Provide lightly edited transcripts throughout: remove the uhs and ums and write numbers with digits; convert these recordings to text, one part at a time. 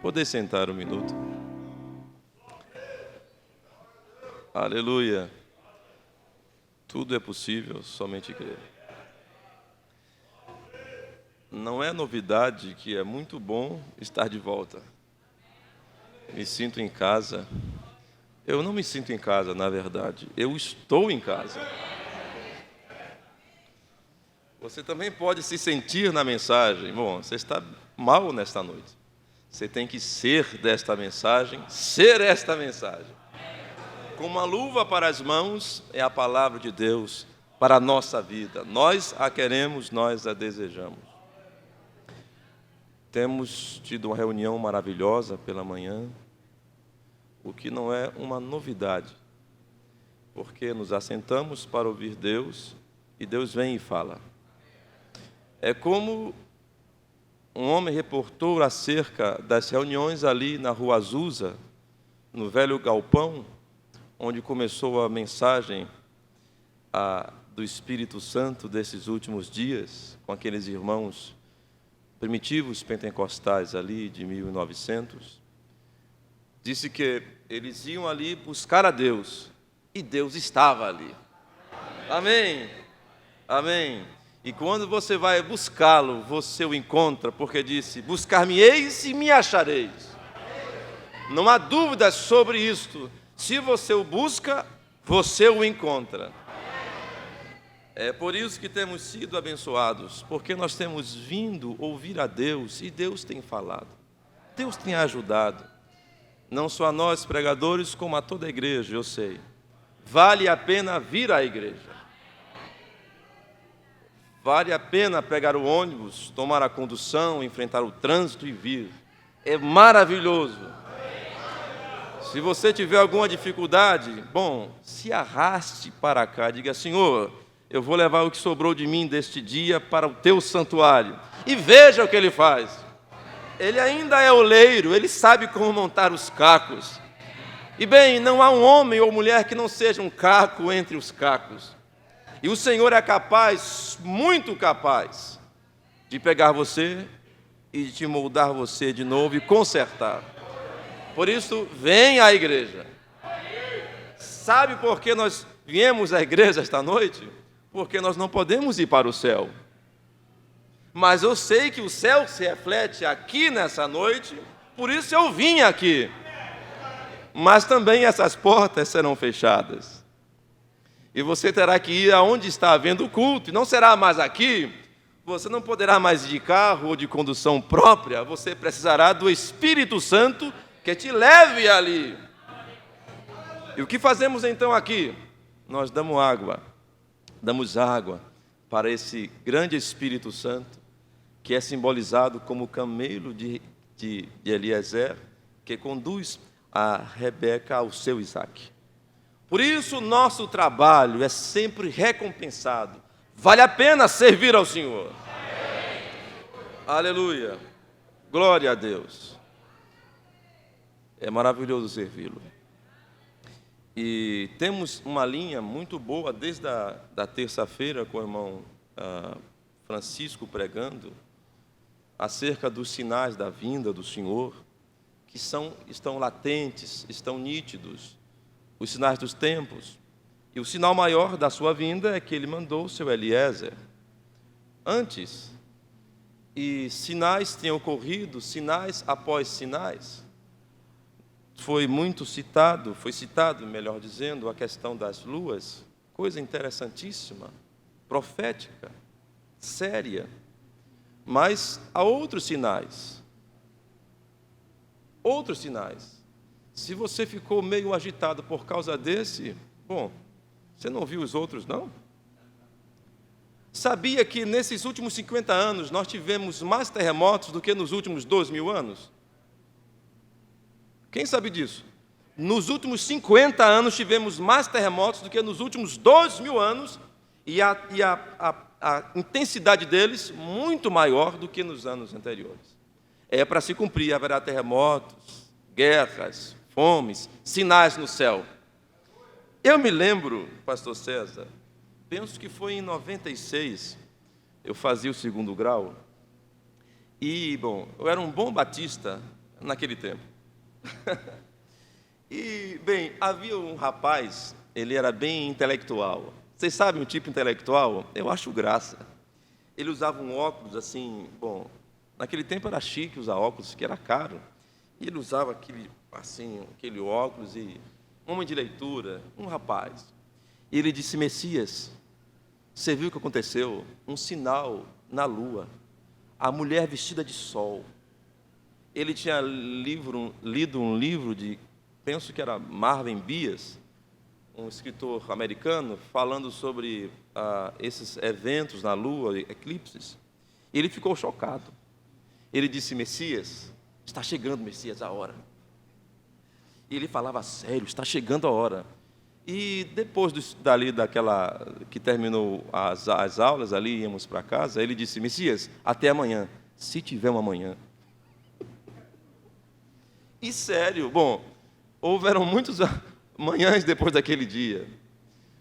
Poder sentar um minuto. Aleluia. Tudo é possível, somente crer. Não é novidade que é muito bom estar de volta. Me sinto em casa. Eu não me sinto em casa, na verdade. Eu estou em casa. Você também pode se sentir na mensagem. Bom, você está mal nesta noite. Você tem que ser desta mensagem, ser esta mensagem. Com uma luva para as mãos é a palavra de Deus para a nossa vida. Nós a queremos, nós a desejamos. Temos tido uma reunião maravilhosa pela manhã, o que não é uma novidade, porque nos assentamos para ouvir Deus e Deus vem e fala. É como um homem reportou acerca das reuniões ali na Rua Azusa, no velho galpão, onde começou a mensagem do Espírito Santo desses últimos dias, com aqueles irmãos primitivos pentecostais ali de 1900. Disse que eles iam ali buscar a Deus, e Deus estava ali. Amém? Amém. E quando você vai buscá-lo, você o encontra, porque disse, buscar-me-eis e me achareis. Não há dúvida sobre isto. Se você o busca, você o encontra. É por isso que temos sido abençoados, porque nós temos vindo ouvir a Deus, e Deus tem falado. Deus tem ajudado. Não só a nós pregadores, como a toda a igreja, eu sei. Vale a pena vir à igreja. Vale a pena pegar o ônibus, tomar a condução, enfrentar o trânsito e vir. É maravilhoso. Se você tiver alguma dificuldade, bom, se arraste para cá. Diga, Senhor, eu vou levar o que sobrou de mim deste dia para o teu santuário. E veja o que ele faz. Ele ainda é oleiro, ele sabe como montar os cacos. E bem, não há um homem ou mulher que não seja um caco entre os cacos. E o Senhor é capaz, muito capaz, de pegar você e de te moldar você de novo e consertar. Por isso, vem à igreja. Sabe por que nós viemos à igreja esta noite? Porque nós não podemos ir para o céu. Mas eu sei que o céu se reflete aqui nessa noite, por isso eu vim aqui. Mas também essas portas serão fechadas. E você terá que ir aonde está havendo o culto, e não será mais aqui. Você não poderá mais ir de carro ou de condução própria, você precisará do Espírito Santo que te leve ali. E o que fazemos então aqui? Nós damos água para esse grande Espírito Santo, que é simbolizado como o camelo de Eliezer, que conduz a Rebeca ao seu Isaque. Por isso, nosso trabalho é sempre recompensado. Vale a pena servir ao Senhor. Amém. Aleluia. Glória a Deus. É maravilhoso servi-lo. E temos uma linha muito boa desde a terça-feira com o irmão Francisco pregando acerca dos sinais da vinda do Senhor, que estão latentes, estão nítidos. Os sinais dos tempos. E o sinal maior da sua vinda é que ele mandou o seu Eliezer. Antes, e sinais têm ocorrido, sinais após sinais. Foi citado, melhor dizendo, a questão das luas, coisa interessantíssima, profética, séria. Mas há outros sinais. Outros sinais. Se você ficou meio agitado por causa desse, bom, você não viu os outros, não? Sabia que nesses últimos 50 anos nós tivemos mais terremotos do que nos últimos 2.000 anos? Quem sabe disso? Nos últimos 50 anos tivemos mais terremotos do que nos últimos 2.000 anos e a intensidade deles muito maior do que nos anos anteriores. É para se cumprir, haverá terremotos, guerras, fomes, sinais no céu. Eu me lembro, pastor César, penso que foi em 96, eu fazia o 2º grau, e, bom, eu era um bom batista, naquele tempo. E, bem, havia um rapaz, ele era bem intelectual. Vocês sabem o tipo intelectual? Eu acho graça. Ele usava um óculos assim, bom, naquele tempo era chique usar óculos, que era caro. E ele usava aquele óculos e homem de leitura, um rapaz. E ele disse: Messias, você viu o que aconteceu? Um sinal na lua, a mulher vestida de sol. Ele tinha lido um livro de, penso que era Marvin Bias, um escritor americano, falando sobre esses eventos na lua, eclipses. E ele ficou chocado. Ele disse: Messias, está chegando, Messias, a hora. E ele falava sério: está chegando a hora. E depois daquela que terminou as aulas, ali íamos para casa, ele disse: Messias, até amanhã, se tiver uma manhã. E sério, bom, houveram muitas manhãs depois daquele dia.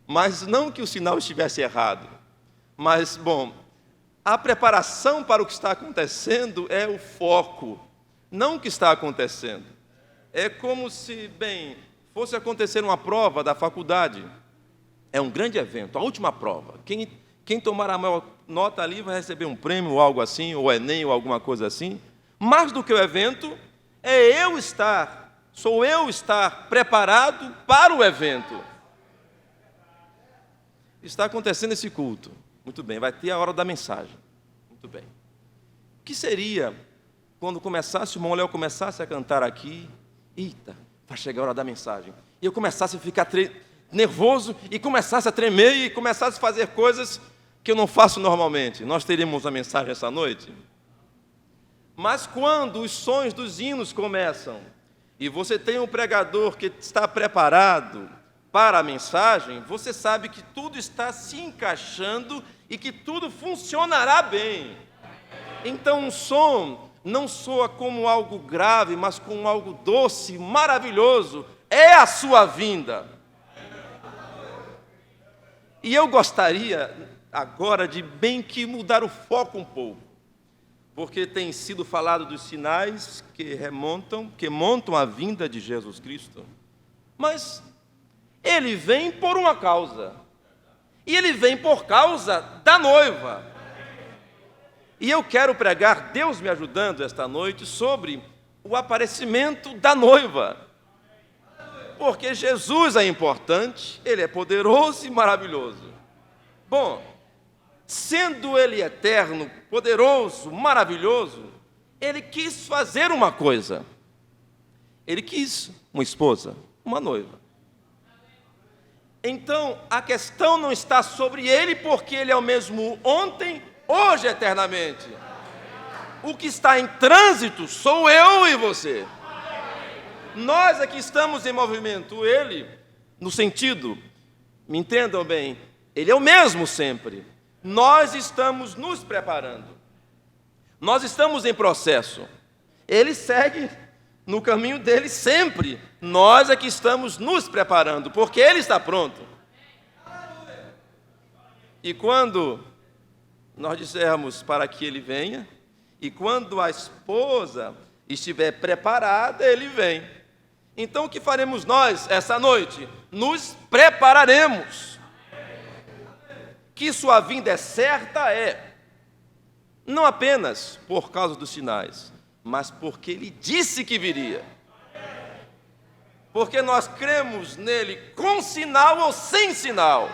Mas não que o sinal estivesse errado. Mas, bom, a preparação para o que está acontecendo é o foco, não o que está acontecendo. É como se, bem, fosse acontecer uma prova da faculdade. É um grande evento, a última prova. Quem tomar a maior nota ali vai receber um prêmio ou algo assim, ou Enem ou alguma coisa assim. Mais do que o evento, sou eu estar preparado para o evento. Está acontecendo esse culto. Muito bem, vai ter a hora da mensagem. Muito bem. O que seria quando o irmão Léo começasse a cantar aqui? Eita, vai chegar a hora da mensagem. E eu começasse a ficar nervoso e começasse a tremer e começasse a fazer coisas que eu não faço normalmente. Nós teríamos a mensagem essa noite? Mas quando os sons dos hinos começam e você tem um pregador que está preparado para a mensagem, você sabe que tudo está se encaixando e que tudo funcionará bem. Então o som não soa como algo grave, mas como algo doce, maravilhoso. É a sua vinda. E eu gostaria agora de bem que mudar o foco um pouco, porque tem sido falado dos sinais que montam a vinda de Jesus Cristo. Mas ele vem por uma causa. E ele vem por causa da noiva. E eu quero pregar, Deus me ajudando esta noite, sobre o aparecimento da noiva. Porque Jesus é importante, Ele é poderoso e maravilhoso. Bom, sendo Ele eterno, poderoso, maravilhoso, Ele quis fazer uma coisa. Ele quis uma esposa, uma noiva. Então, a questão não está sobre Ele, porque Ele é o mesmo ontem, hoje, eternamente. O que está em trânsito sou eu e você. Nós aqui estamos em movimento. Ele, no sentido, me entendam bem, Ele é o mesmo sempre. Nós estamos nos preparando. Nós estamos em processo. Ele segue no caminho dele sempre. Nós aqui estamos nos preparando, porque Ele está pronto. E quando nós dissermos para que Ele venha, e quando a esposa estiver preparada, Ele vem. Então o que faremos nós essa noite? Nos prepararemos. Que sua vinda é certa, não apenas por causa dos sinais, mas porque Ele disse que viria. Porque nós cremos nele com sinal ou sem sinal.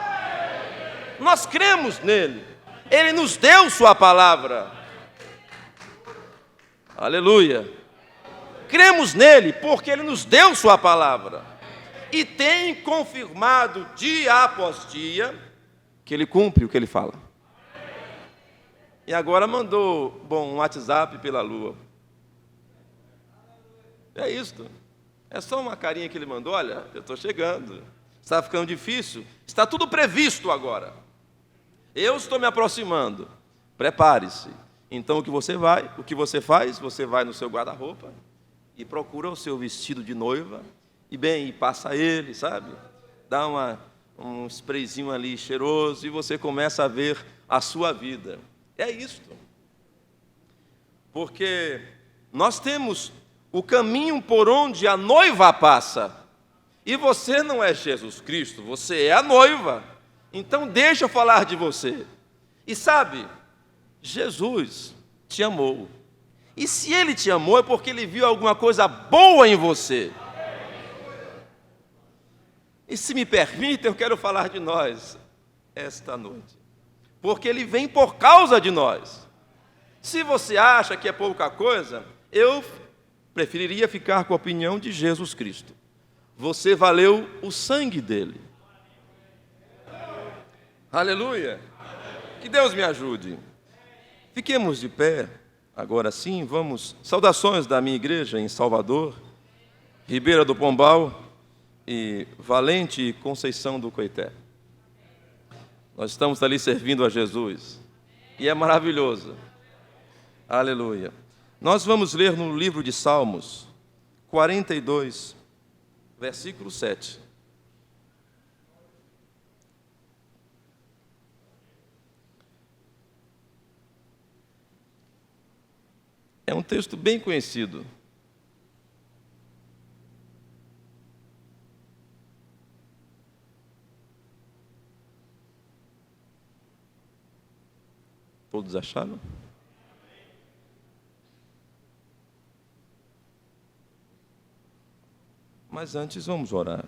Nós cremos nele. Ele nos deu sua palavra. Aleluia. Cremos nele porque ele nos deu sua palavra. E tem confirmado dia após dia que ele cumpre o que ele fala. E agora mandou, um WhatsApp pela lua. É isto. É só uma carinha que ele mandou: olha, eu estou chegando. Está ficando difícil. Está tudo previsto agora. Eu estou me aproximando. Prepare-se. Então o que você faz? Você vai no seu guarda-roupa e procura o seu vestido de noiva e passa ele, sabe? Dá um sprayzinho ali cheiroso e você começa a ver a sua vida. É isto. Porque nós temos o caminho por onde a noiva passa. E você não é Jesus Cristo, você é a noiva. Então deixa eu falar de você. E sabe, Jesus te amou. E se Ele te amou é porque Ele viu alguma coisa boa em você. E se me permite, eu quero falar de nós esta noite. Porque Ele vem por causa de nós. Se você acha que é pouca coisa, eu preferiria ficar com a opinião de Jesus Cristo. Você valeu o sangue dele. Aleluia! Que Deus me ajude. Fiquemos de pé, agora sim, vamos. Saudações da minha igreja em Salvador, Ribeira do Pombal e Valente e Conceição do Coité. Nós estamos ali servindo a Jesus e é maravilhoso. Aleluia. Nós vamos ler no livro de Salmos 42, versículo 7. É um texto bem conhecido. Todos acharam? Mas antes vamos orar.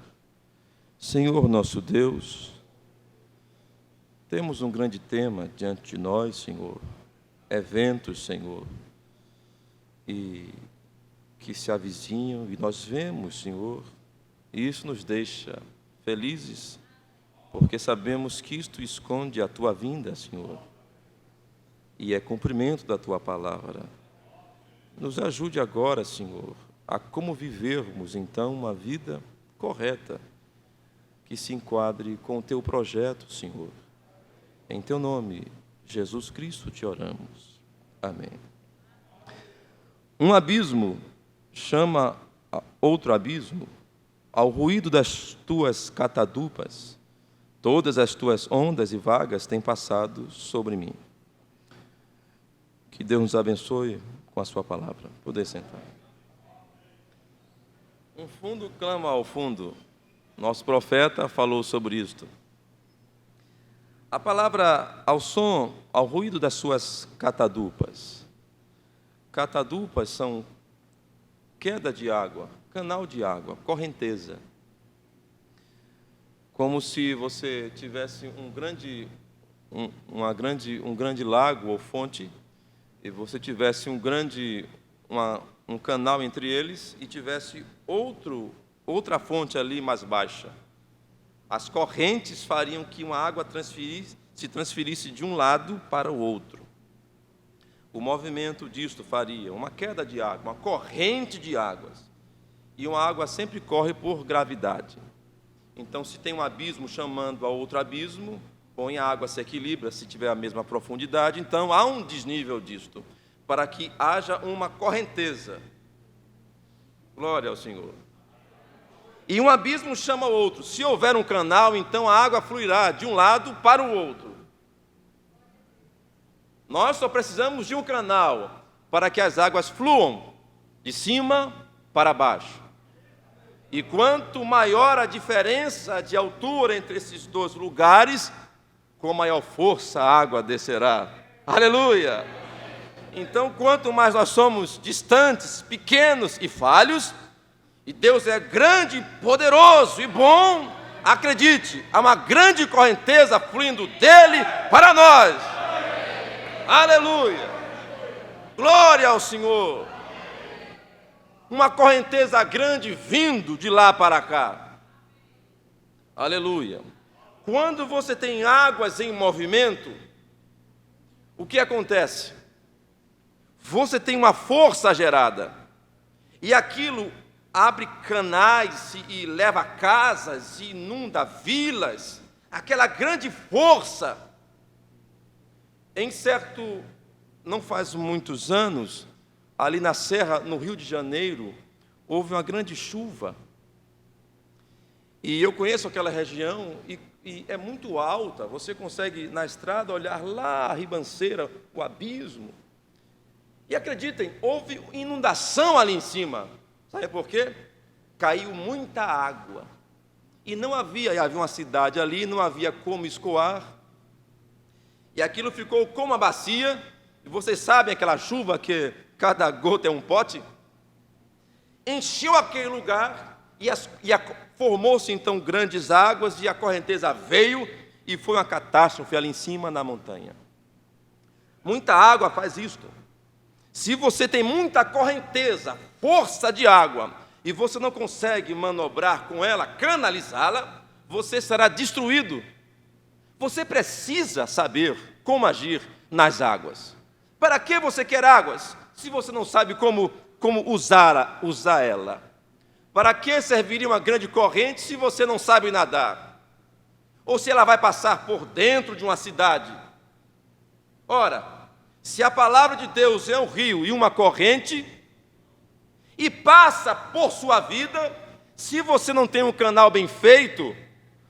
Senhor nosso Deus, temos um grande tema diante de nós, Senhor. Eventos, Senhor, e que se avizinham, e nós vemos, Senhor, e isso nos deixa felizes, porque sabemos que isto esconde a Tua vinda, Senhor, e é cumprimento da Tua palavra. Nos ajude agora, Senhor, a como vivermos, então, uma vida correta, que se enquadre com o Teu projeto, Senhor. Em Teu nome, Jesus Cristo, te oramos. Amém. Um abismo chama outro abismo ao ruído das tuas catadupas. Todas as tuas ondas e vagas têm passado sobre mim. Que Deus nos abençoe com a sua palavra. Poder sentar. Um fundo clama ao fundo. Nosso profeta falou sobre isto. A palavra ao som, ao ruído das suas catadupas. Catadupas são queda de água, canal de água, correnteza. Como se você tivesse um grande lago ou fonte, e você tivesse um canal entre eles e tivesse outra fonte ali mais baixa. As correntes fariam que uma água se transferisse de um lado para o outro. O movimento disto faria uma queda de água, uma corrente de águas. E uma água sempre corre por gravidade. Então, se tem um abismo chamando a outro abismo, põe a água, se equilibra, se tiver a mesma profundidade, então há um desnível disto, para que haja uma correnteza. Glória ao Senhor. E um abismo chama o outro. Se houver um canal, então a água fluirá de um lado para o outro. Nós só precisamos de um canal para que as águas fluam de cima para baixo. E quanto maior a diferença de altura entre esses dois lugares, com maior força a água descerá. Aleluia! Então, quanto mais nós somos distantes, pequenos e falhos, e Deus é grande, poderoso e bom, acredite, há uma grande correnteza fluindo dele para nós. Aleluia! Glória ao Senhor! Uma correnteza grande vindo de lá para cá. Aleluia! Quando você tem águas em movimento, o que acontece? Você tem uma força gerada, e aquilo abre canais e leva casas e inunda vilas, aquela grande força. Não faz muitos anos, ali na Serra, no Rio de Janeiro, houve uma grande chuva. E eu conheço aquela região e é muito alta. Você consegue, na estrada, olhar lá a ribanceira, o abismo. E acreditem, houve inundação ali em cima. Sabe por quê? Caiu muita água. E não havia uma cidade ali, não havia como escoar. E aquilo ficou como uma bacia. E vocês sabem aquela chuva que cada gota é um pote? Encheu aquele lugar e formou-se então grandes águas e a correnteza veio e foi uma catástrofe ali em cima na montanha. Muita água faz isto. Se você tem muita correnteza, força de água, e você não consegue manobrar com ela, canalizá-la, você será destruído. Você precisa saber como agir nas águas. Para que você quer águas, se você não sabe como usar ela? Para que serviria uma grande corrente se você não sabe nadar? Ou se ela vai passar por dentro de uma cidade? Ora, se a palavra de Deus é um rio e uma corrente, e passa por sua vida, se você não tem um canal bem feito,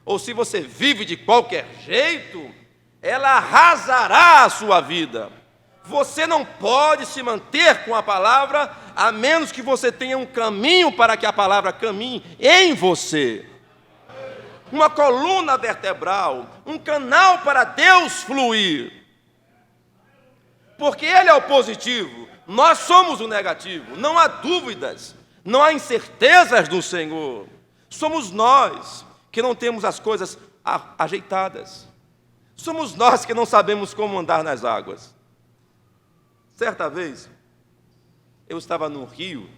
ou se você vive de qualquer jeito, ela arrasará a sua vida. Você não pode se manter com a palavra, a menos que você tenha um caminho para que a palavra caminhe em você. Uma coluna vertebral, um canal para Deus fluir. Porque Ele é o positivo, nós somos o negativo. Não há dúvidas, não há incertezas do Senhor. Somos nós que não temos as coisas ajeitadas. Somos nós que não sabemos como andar nas águas. Certa vez, eu estava no rio,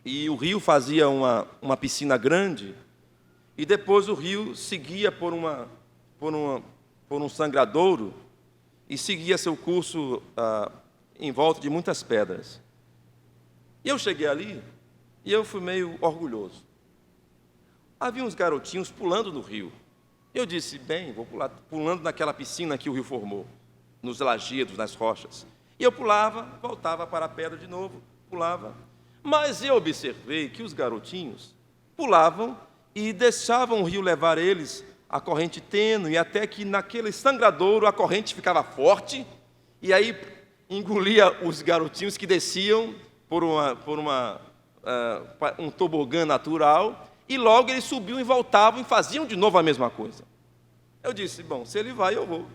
e o rio fazia uma piscina grande, e depois o rio seguia por um sangradouro, e seguia seu curso em volta de muitas pedras. E eu cheguei ali, e eu fui meio orgulhoso. Havia uns garotinhos pulando no rio. Eu disse, bem, vou pular, pulando naquela piscina que o rio formou, nos lajedos, nas rochas. E eu pulava, voltava para a pedra de novo, pulava. Mas eu observei que os garotinhos pulavam e deixavam o rio levar eles, a corrente tênue, até que naquele sangradouro a corrente ficava forte, e aí engolia os garotinhos que desciam por um tobogã natural, e logo eles subiam e voltavam e faziam de novo a mesma coisa. Eu disse, bom, se ele vai, eu vou.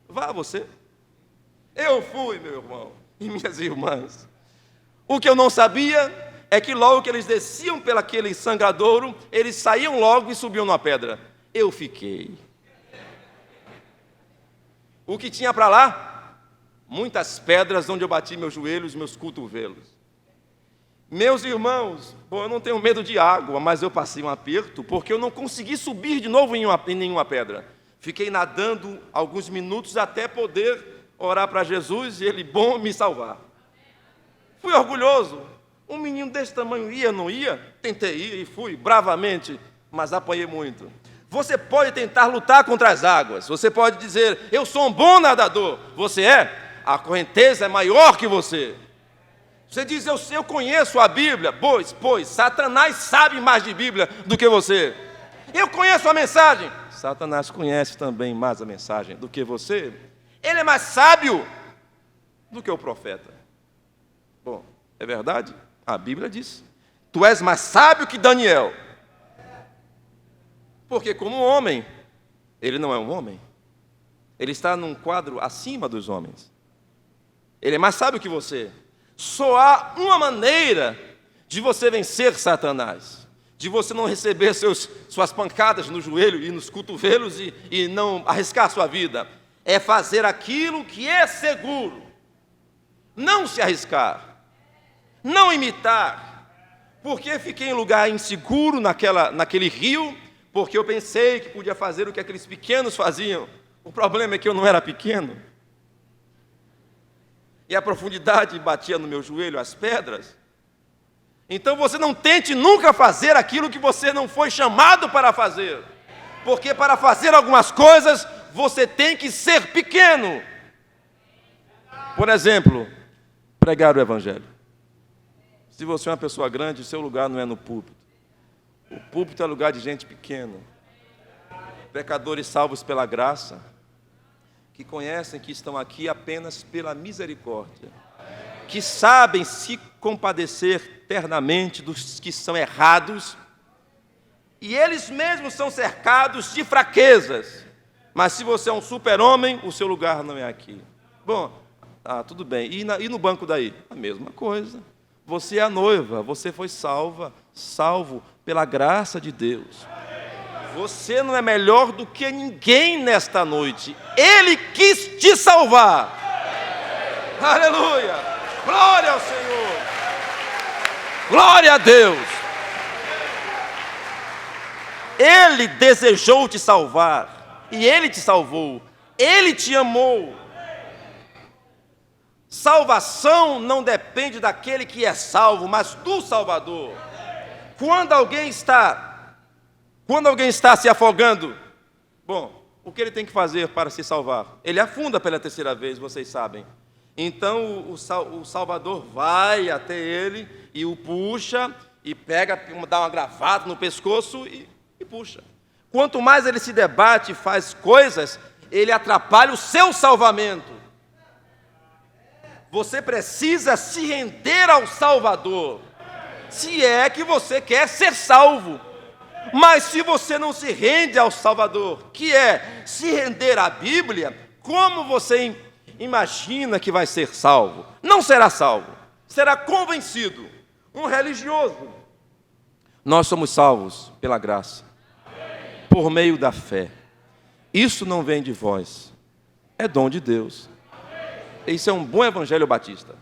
Vá você. Eu fui, meu irmão e minhas irmãs. O que eu não sabia é que logo que eles desciam pelaquele sangradouro, eles saíam logo e subiam numa pedra. Eu fiquei. O que tinha para lá? Muitas pedras onde eu bati meus joelhos e meus cotovelos. Meus irmãos, eu não tenho medo de água, mas eu passei um aperto porque eu não consegui subir de novo em nenhuma pedra. Fiquei nadando alguns minutos até poder orar para Jesus e Ele, bom, me salvar. Fui orgulhoso. Um menino desse tamanho ia, não ia? Tentei ir e fui, bravamente, mas apanhei muito. Você pode tentar lutar contra as águas. Você pode dizer, eu sou um bom nadador. Você é? A correnteza é maior que você. Você diz, eu conheço a Bíblia. Pois, Satanás sabe mais de Bíblia do que você. Eu conheço a mensagem. Satanás conhece também mais a mensagem do que você. Ele é mais sábio do que o profeta. Bom, é verdade? A Bíblia diz. Tu és mais sábio que Daniel. Porque como homem, ele não é um homem. Ele está num quadro acima dos homens. Ele é mais sábio que você. Só há uma maneira de você vencer Satanás. De você não receber suas pancadas no joelho e nos cotovelos e não arriscar sua vida. É fazer aquilo que é seguro. Não se arriscar. Não imitar. Porque fiquei em lugar inseguro naquele rio, porque eu pensei que podia fazer o que aqueles pequenos faziam. O problema é que eu não era pequeno. E a profundidade batia no meu joelho, as pedras. Então você não tente nunca fazer aquilo que você não foi chamado para fazer. Porque para fazer algumas coisas, você tem que ser pequeno. Por exemplo, pregar o Evangelho. Se você é uma pessoa grande, o seu lugar não é no púlpito. O púlpito é lugar de gente pequena. Pecadores salvos pela graça, que conhecem que estão aqui apenas pela misericórdia. que sabem se compadecer ternamente dos que são errados, e eles mesmos são cercados de fraquezas. Mas se você é um super-homem, o seu lugar não é aqui. Bom, tudo bem. E no banco daí? A mesma coisa. Você é a noiva, você foi salvo pela graça de Deus. Você não é melhor do que ninguém nesta noite. Ele quis te salvar. Aleluia! Glória ao Senhor! Glória a Deus! Ele desejou te salvar. E Ele te salvou. Ele te amou. Salvação não depende daquele que é salvo, mas do Salvador. Quando alguém está se afogando, bom, o que ele tem que fazer para se salvar? Ele afunda pela terceira vez, vocês sabem. Então o Salvador vai até ele e o puxa, e pega, dá uma gravata no pescoço e puxa. Quanto mais ele se debate e faz coisas, ele atrapalha o seu salvamento. Você precisa se render ao Salvador, se é que você quer ser salvo. Mas se você não se rende ao Salvador, que é se render à Bíblia, como você imagina que vai ser salvo? Não será salvo, será convencido, um religioso. Nós somos salvos pela graça, por meio da fé. Isso não vem de vós, é dom de Deus. Isso é um bom evangelho batista,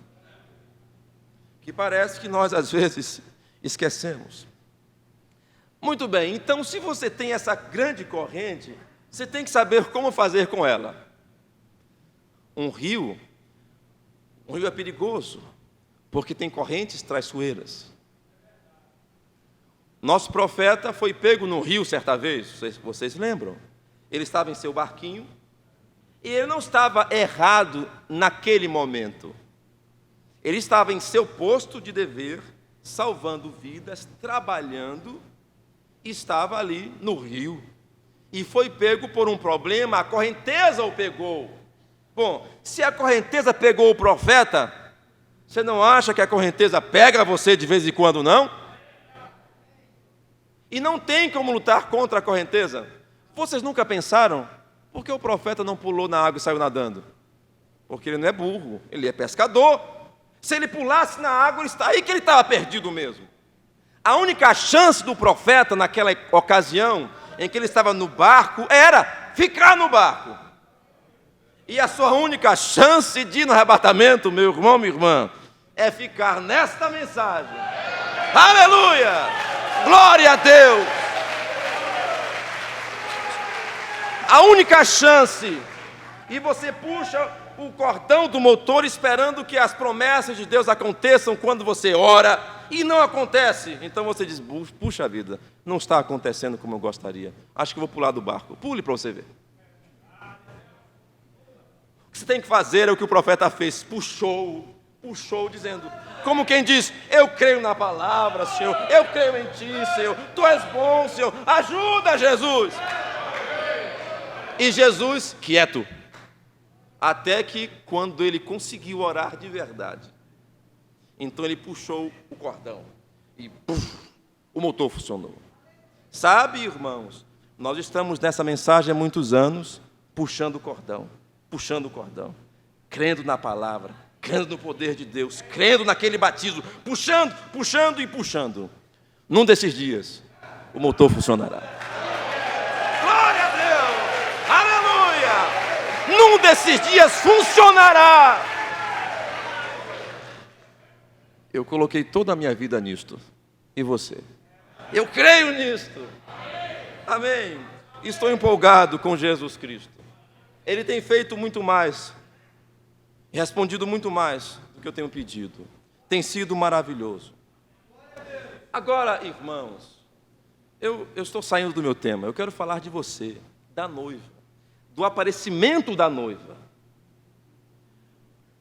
que parece que nós às vezes esquecemos. Muito bem, então se você tem essa grande corrente, você tem que saber como fazer com ela. Um rio é perigoso, porque tem correntes traiçoeiras. Nosso profeta foi pego no rio certa vez, vocês lembram? Ele estava em seu barquinho, e ele não estava errado naquele momento. Ele estava em seu posto de dever, salvando vidas, trabalhando, e estava ali no rio. E foi pego por um problema, a correnteza o pegou. Bom, se a correnteza pegou o profeta, você não acha que a correnteza pega você de vez em quando, não? E não tem como lutar contra a correnteza. Vocês nunca pensaram? Por que o profeta não pulou na água e saiu nadando? Porque ele não é burro, ele é pescador. Se ele pulasse na água, aí que ele estava perdido mesmo. A única chance do profeta naquela ocasião, em que ele estava no barco, era ficar no barco. E a sua única chance de ir no arrebatamento, meu irmão, minha irmã, é ficar nesta mensagem. Aleluia! Glória a Deus! A única chance, e você puxa o cordão do motor esperando que as promessas de Deus aconteçam quando você ora, e não acontece. Então você diz, puxa vida, não está acontecendo como eu gostaria. Acho que vou pular do barco. Pule para você ver. O que você tem que fazer é o que o profeta fez, puxou, dizendo, como quem diz, eu creio na palavra, Senhor, eu creio em Ti, Senhor, Tu és bom, Senhor, ajuda, Jesus. E Jesus, quieto, até que quando ele conseguiu orar de verdade, então ele puxou o cordão e o motor funcionou. Sabe, irmãos, nós estamos nessa mensagem há muitos anos, puxando o cordão, crendo na palavra, crendo no poder de Deus, crendo naquele batismo, puxando e puxando. Num desses dias, o motor funcionará. Glória a Deus! Aleluia! Num desses dias funcionará. Eu coloquei toda a minha vida nisto. E você? Eu creio nisto. Amém. Estou empolgado com Jesus Cristo. Ele tem feito muito mais, respondido muito mais do que eu tenho pedido. Tem sido maravilhoso. Agora, irmãos, eu estou saindo do meu tema. Eu quero falar de você, da noiva, do aparecimento da noiva.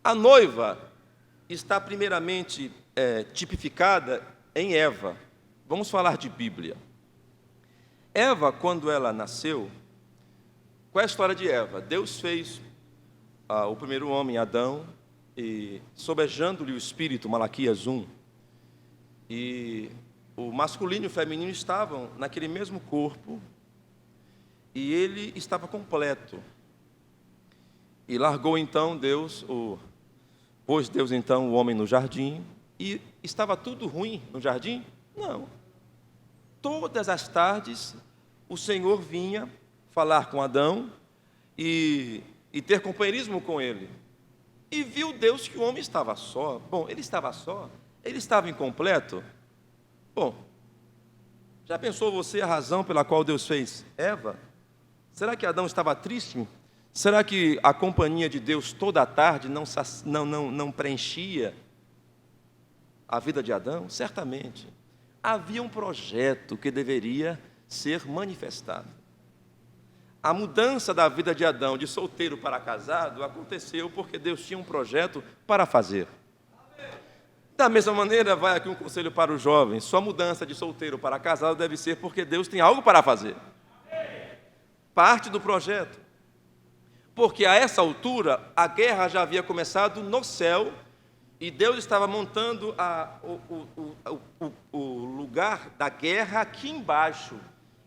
A noiva está primeiramente tipificada em Eva. Vamos falar de Bíblia. Eva, quando ela nasceu, qual é a história de Eva? Deus fez o primeiro homem, Adão, e sobejando-lhe o espírito, Malaquias 1, e o masculino e o feminino estavam naquele mesmo corpo, e ele estava completo. E largou então Deus, pôs Deus então o homem no jardim, e estava tudo ruim no jardim? Não. Todas as tardes o Senhor vinha falar com Adão e ter companheirismo com ele. E viu Deus que o homem estava só. Bom, ele estava só? Ele estava incompleto? Bom, já pensou você a razão pela qual Deus fez Eva? Será que Adão estava triste? Será que a companhia de Deus toda a tarde não preenchia a vida de Adão? Certamente. Havia um projeto que deveria ser manifestado. A mudança da vida de Adão de solteiro para casado aconteceu porque Deus tinha um projeto para fazer. Da mesma maneira, vai aqui um conselho para os jovens: sua mudança de solteiro para casado deve ser porque Deus tem algo para fazer. Parte do projeto. Porque a essa altura, a guerra já havia começado no céu, e Deus estava montando o lugar da guerra aqui embaixo.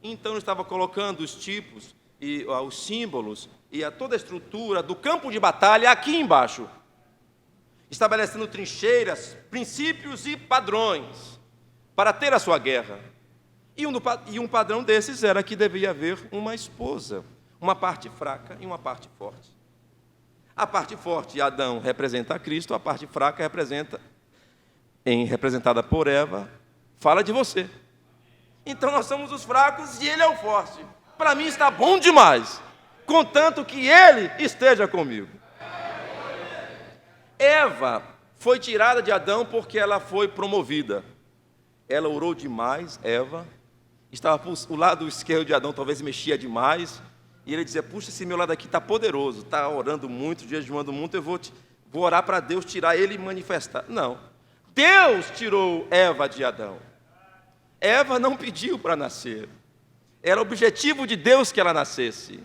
Então, ele estava colocando os tipos, e os símbolos, e toda a estrutura do campo de batalha aqui embaixo. Estabelecendo trincheiras, princípios e padrões para ter a sua guerra. E um padrão desses era que devia haver uma esposa, uma parte fraca e uma parte forte. A parte forte, Adão, representa a Cristo, a parte fraca representada por Eva, fala de você. Então nós somos os fracos e ele é o forte. Para mim está bom demais, contanto que ele esteja comigo. Eva foi tirada de Adão porque ela foi promovida. Ela orou demais, Eva. O lado esquerdo de Adão talvez mexia demais. E ele dizia: puxa, esse meu lado aqui está poderoso, está orando muito, jejuando muito, eu vou orar para Deus tirar ele e manifestar. Não. Deus tirou Eva de Adão. Eva não pediu para nascer. Era objetivo de Deus que ela nascesse.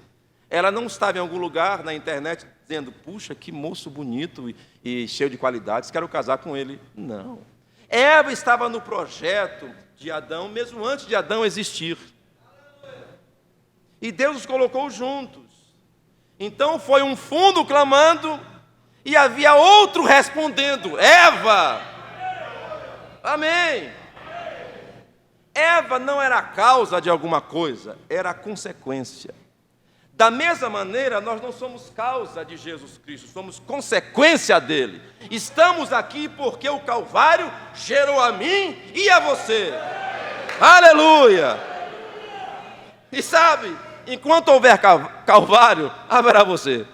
Ela não estava em algum lugar na internet dizendo: puxa, que moço bonito e cheio de qualidades, quero casar com ele. Não. Eva estava no projeto de Adão, mesmo antes de Adão existir. E Deus os colocou juntos. Então foi um fundo clamando e havia outro respondendo: Eva! Amém! Eva não era a causa de alguma coisa, era a consequência. Da mesma maneira, nós não somos causa de Jesus Cristo, somos consequência dele. Estamos aqui porque o Calvário gerou a mim e a você. Aleluia! E sabe, enquanto houver Calvário, haverá você.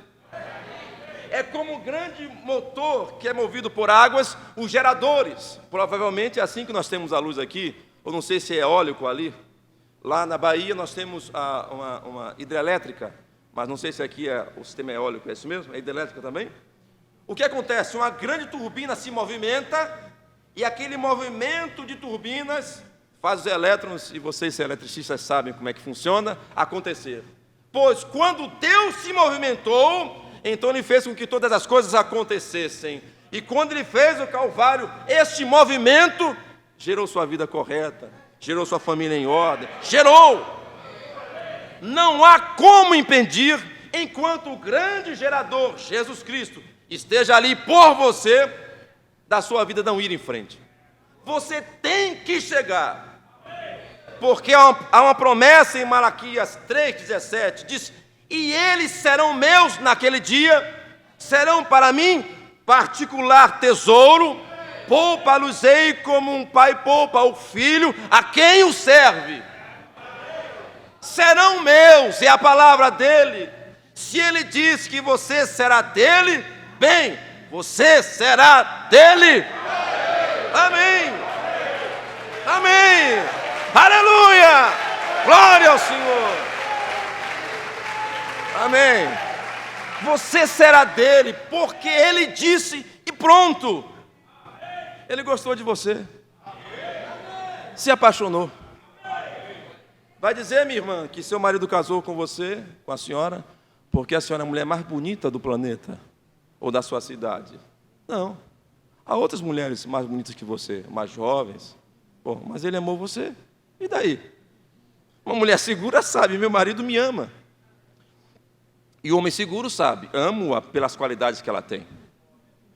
É como um grande motor que é movido por águas, os geradores. Provavelmente é assim que nós temos a luz aqui, ou não sei se é eólico ali. Lá na Bahia nós temos uma hidrelétrica, mas não sei se aqui o sistema eólico, é isso mesmo? É hidrelétrica também? O que acontece? Uma grande turbina se movimenta, e aquele movimento de turbinas faz os elétrons, e vocês, eletricistas, sabem como é que funciona, acontecer. Pois quando Deus se movimentou, então Ele fez com que todas as coisas acontecessem. E quando Ele fez o Calvário, este movimento gerou sua vida correta, gerou sua família em ordem, gerou. Não há como impedir, enquanto o grande gerador, Jesus Cristo, esteja ali por você, da sua vida não ir em frente. Você tem que chegar. Porque há uma promessa em Malaquias 3,17, diz: e eles serão meus naquele dia, serão para mim particular tesouro, poupa-los-ei como um pai poupa o filho a quem o serve. Serão meus, é a palavra dele. Se ele diz que você será dele, bem, você será dele. Amém. Amém. Aleluia. Glória ao Senhor. Amém. Você será dele, porque ele disse e pronto. Ele gostou de você. Se apaixonou. Vai dizer, minha irmã, que seu marido casou com você, com a senhora, porque a senhora é a mulher mais bonita do planeta ou da sua cidade. Não. Há outras mulheres mais bonitas que você, mais jovens. Bom, mas ele amou você. E daí? Uma mulher segura sabe, meu marido me ama. E o homem seguro sabe, amo-a pelas qualidades que ela tem.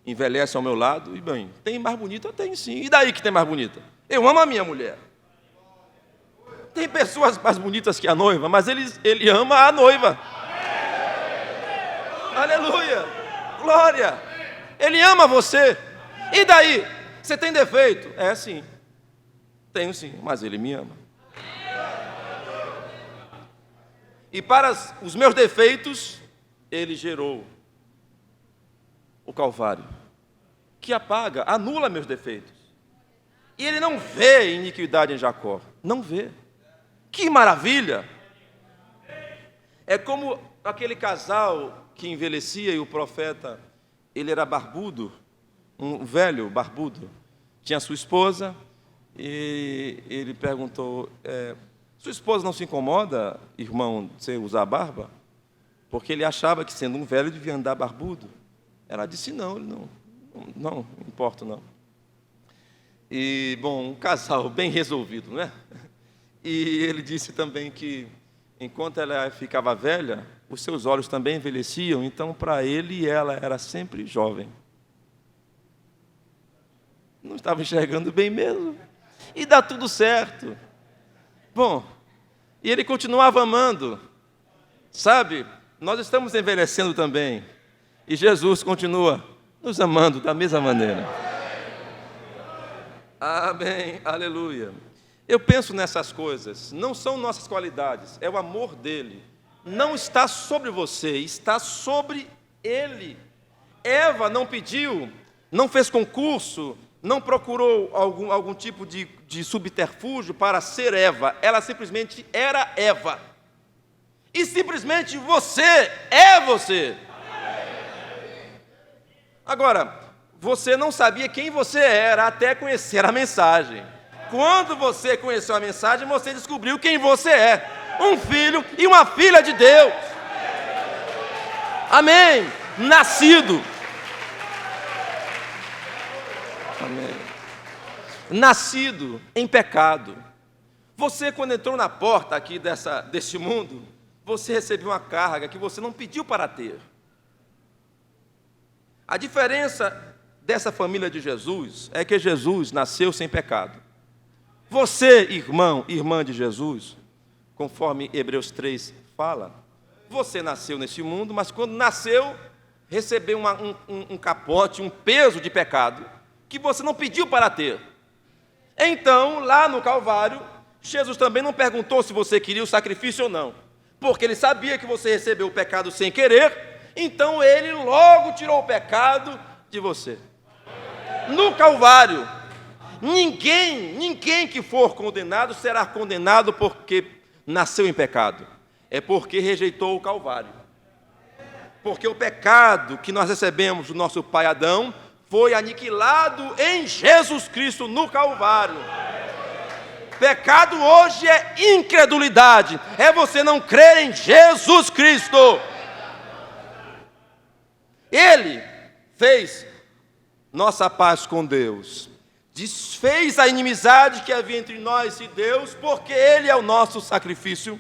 Envelhece ao meu lado e, bem, tem mais bonita? Tem sim. E daí que tem mais bonita? Eu amo a minha mulher. Tem pessoas mais bonitas que a noiva, mas ele ama a noiva. Aleluia! Glória! Ele ama você. E daí? Você tem defeito? É, sim. Tenho sim, mas ele me ama. E para os meus defeitos, ele gerou o Calvário, que apaga, anula meus defeitos. E ele não vê iniquidade em Jacó. Não vê. Que maravilha! É como aquele casal que envelhecia e o profeta, ele era barbudo, um velho barbudo. Tinha sua esposa e ele perguntou, sua esposa não se incomoda, irmão, de você usar barba? Porque ele achava que, sendo um velho, devia andar barbudo. Ela disse, não, ele não importa, não. E, bom, um casal bem resolvido, não é? E ele disse também que, enquanto ela ficava velha, os seus olhos também envelheciam, então, para ele, ela era sempre jovem. Não estava enxergando bem mesmo. E dá tudo certo. Bom, e ele continuava amando. Sabe, nós estamos envelhecendo também. E Jesus continua nos amando da mesma maneira. Amém, aleluia. Eu penso nessas coisas, não são nossas qualidades, é o amor dele. Não está sobre você, está sobre ele. Eva não pediu, não fez concurso, não procurou algum tipo de subterfúgio para ser Eva. Ela simplesmente era Eva. E simplesmente você é você. Agora, você não sabia quem você era até conhecer a mensagem. Quando você conheceu a mensagem, você descobriu quem você é. Um filho e uma filha de Deus. Amém. Nascido. Amém. Nascido em pecado. Você, quando entrou na porta aqui deste mundo, você recebeu uma carga que você não pediu para ter. A diferença dessa família de Jesus é que Jesus nasceu sem pecado. Você, irmão, irmã de Jesus, conforme Hebreus 3 fala, você nasceu nesse mundo, mas quando nasceu, recebeu um capote, um peso de pecado, que você não pediu para ter. Então, lá no Calvário, Jesus também não perguntou se você queria o sacrifício ou não, porque ele sabia que você recebeu o pecado sem querer, então ele logo tirou o pecado de você. No Calvário, ninguém que for condenado será condenado porque nasceu em pecado. É porque rejeitou o Calvário. Porque o pecado que nós recebemos do nosso pai Adão foi aniquilado em Jesus Cristo no Calvário. Pecado hoje é incredulidade. É você não crer em Jesus Cristo. Ele fez nossa paz com Deus. Desfez a inimizade que havia entre nós e Deus, porque Ele é o nosso sacrifício.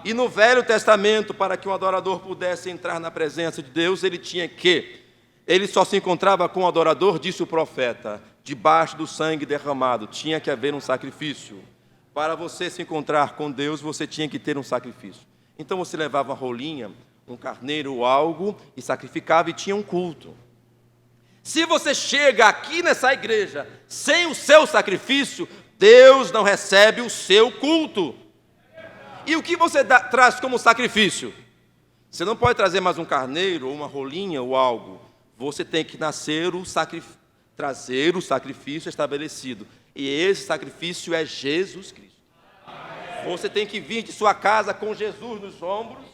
E no Velho Testamento, para que um adorador pudesse entrar na presença de Deus, ele só se encontrava com o adorador, disse o profeta, debaixo do sangue derramado, tinha que haver um sacrifício. Para você se encontrar com Deus, você tinha que ter um sacrifício. Então você levava uma rolinha, um carneiro ou algo, e sacrificava e tinha um culto. Se você chega aqui nessa igreja sem o seu sacrifício, Deus não recebe o seu culto. E o que você traz como sacrifício? Você não pode trazer mais um carneiro, ou uma rolinha, ou algo. Você tem que trazer o sacrifício estabelecido. E esse sacrifício é Jesus Cristo. Você tem que vir de sua casa com Jesus nos ombros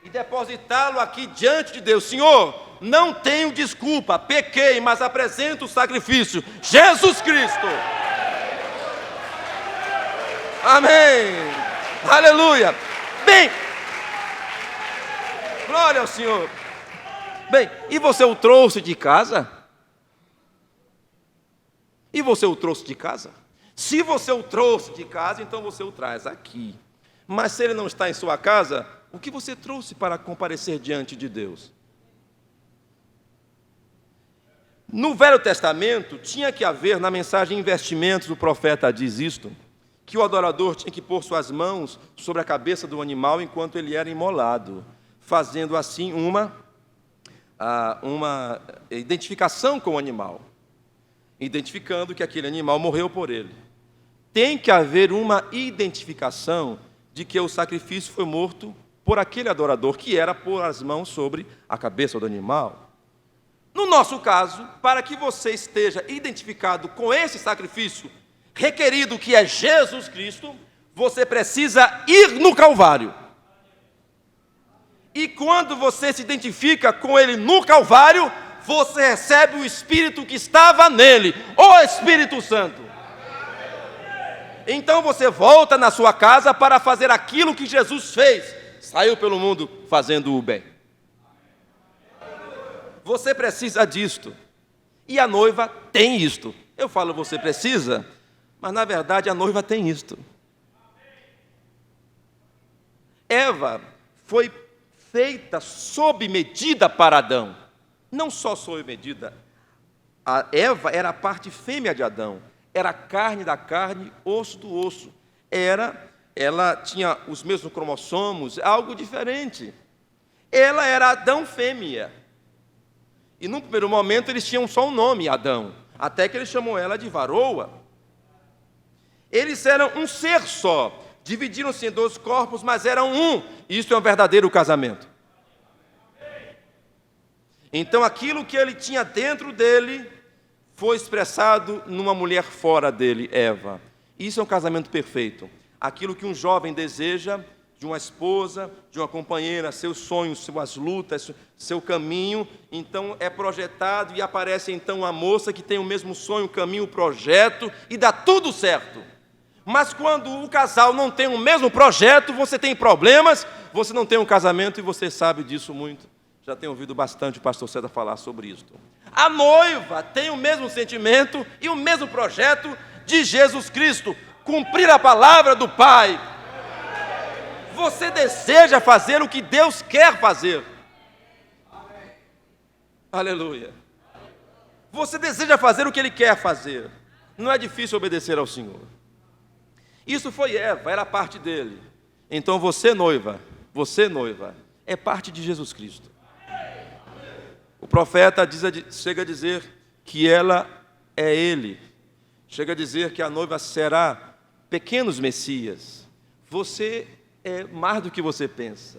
e depositá-lo aqui diante de Deus. Senhor, não tenho desculpa, pequei, mas apresento o sacrifício. Jesus Cristo. Amém. Aleluia. Bem, glória ao Senhor. Bem, e você o trouxe de casa? E você o trouxe de casa? Se você o trouxe de casa, então você o traz aqui. Mas se ele não está em sua casa, o que você trouxe para comparecer diante de Deus? No Velho Testamento, tinha que haver, na mensagem Investimentos, o profeta diz isto, que o adorador tinha que pôr suas mãos sobre a cabeça do animal enquanto ele era imolado, fazendo assim uma identificação com o animal, identificando que aquele animal morreu por ele. Tem que haver uma identificação de que o sacrifício foi morto por aquele adorador, que era pôr as mãos sobre a cabeça do animal. No nosso caso, para que você esteja identificado com esse sacrifício requerido, que é Jesus Cristo, você precisa ir no Calvário. E quando você se identifica com Ele no Calvário, você recebe o Espírito que estava nele, o Espírito Santo. Então você volta na sua casa para fazer aquilo que Jesus fez. Saiu pelo mundo fazendo o bem. Você precisa disto. E a noiva tem isto. Eu falo você precisa, mas na verdade a noiva tem isto. Eva foi feita sob medida para Adão. Não só sob medida. A Eva era a parte fêmea de Adão. Era carne da carne, osso do osso. Ela tinha os mesmos cromossomos, algo diferente. Ela era Adão fêmea. E num primeiro momento eles tinham só um nome, Adão, até que ele chamou ela de varoa. Eles eram um ser só, dividiram-se em 2 corpos, mas eram um. Isso é um verdadeiro casamento. Então aquilo que ele tinha dentro dele foi expressado numa mulher fora dele, Eva. Isso é um casamento perfeito. Aquilo que um jovem deseja de uma esposa, de uma companheira, seus sonhos, suas lutas, seu caminho, então é projetado e aparece então uma moça que tem o mesmo sonho, caminho, projeto e dá tudo certo. Mas quando o casal não tem o mesmo projeto, você tem problemas, você não tem um casamento e você sabe disso muito. Já tenho ouvido bastante o pastor César falar sobre isso. A noiva tem o mesmo sentimento e o mesmo projeto de Jesus Cristo, cumprir a palavra do Pai. Você deseja fazer o que Deus quer fazer. Aleluia. Você deseja fazer o que Ele quer fazer. Não é difícil obedecer ao Senhor. Isso foi Eva, era parte dele. Então você noiva, é parte de Jesus Cristo. O profeta chega a dizer que ela é Ele. Chega a dizer que a noiva será pequenos Messias. Você é mais do que você pensa.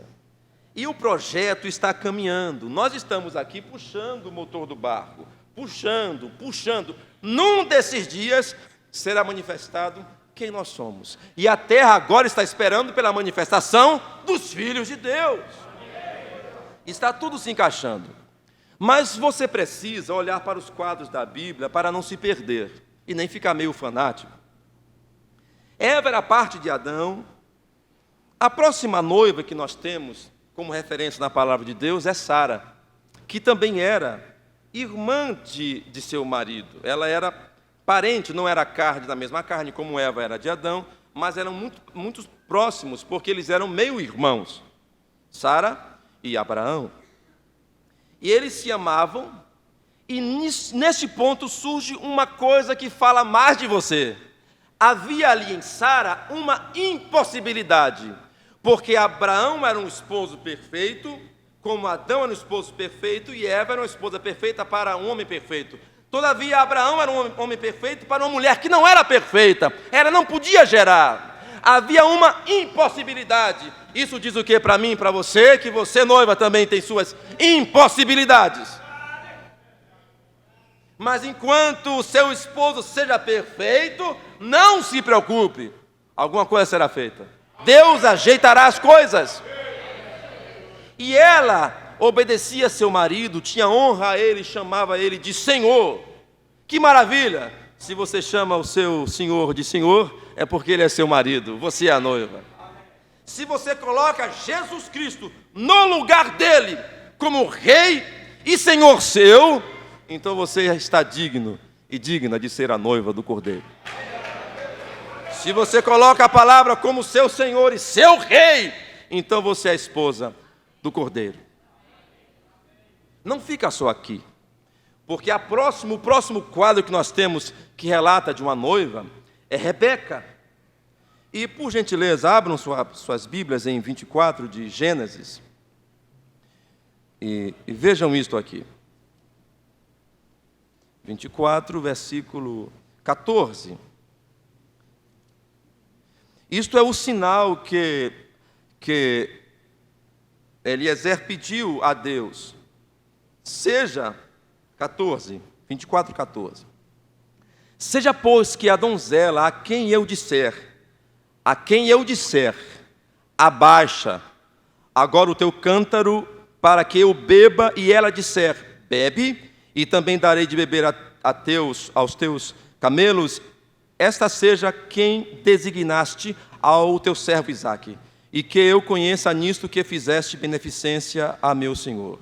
E o projeto está caminhando. Nós estamos aqui puxando o motor do barco. Puxando. Num desses dias será manifestado quem nós somos. E a terra agora está esperando pela manifestação dos filhos de Deus. Está tudo se encaixando. Mas você precisa olhar para os quadros da Bíblia para não se perder e nem ficar meio fanático. Eva era parte de Adão. A próxima noiva que nós temos como referência na palavra de Deus é Sara, que também era irmã de seu marido. Ela era parente, não era carne da mesma carne, como Eva era de Adão, mas eram muito próximos, porque eles eram meio-irmãos, Sara e Abraão. E eles se amavam, e neste ponto surge uma coisa que fala mais de você. Havia ali em Sara uma impossibilidade, porque Abraão era um esposo perfeito, como Adão era um esposo perfeito, e Eva era uma esposa perfeita para um homem perfeito. Todavia, Abraão era um homem perfeito para uma mulher que não era perfeita, ela não podia gerar. Havia uma impossibilidade. Isso diz o que para mim e para você? Que você, noiva, também tem suas impossibilidades. Mas enquanto o seu esposo seja perfeito, não se preocupe, alguma coisa será feita. Deus ajeitará as coisas. E ela obedecia a seu marido, tinha honra a ele, chamava ele de Senhor. Que maravilha! Se você chama o seu senhor de Senhor, é porque ele é seu marido, você é a noiva. Se você coloca Jesus Cristo no lugar dele, como rei e Senhor seu, então você está digno e digna de ser a noiva do Cordeiro. Se você coloca a palavra como seu Senhor e seu Rei, então você é a esposa do Cordeiro. Não fica só aqui, porque o próximo quadro que nós temos que relata de uma noiva é Rebeca. E, por gentileza, abram suas Bíblias em 24 de Gênesis e vejam isto aqui. 24, versículo 14. Isto é o sinal que Eliezer pediu a Deus. Seja, 24, 14. Seja, pois, que a donzela a quem eu disser, abaixa agora o teu cântaro para que eu beba, e ela disser, bebe, e também darei de beber aos teus camelos, esta seja quem designaste ao teu servo Isaque, e que eu conheça nisto que fizeste beneficência a meu senhor.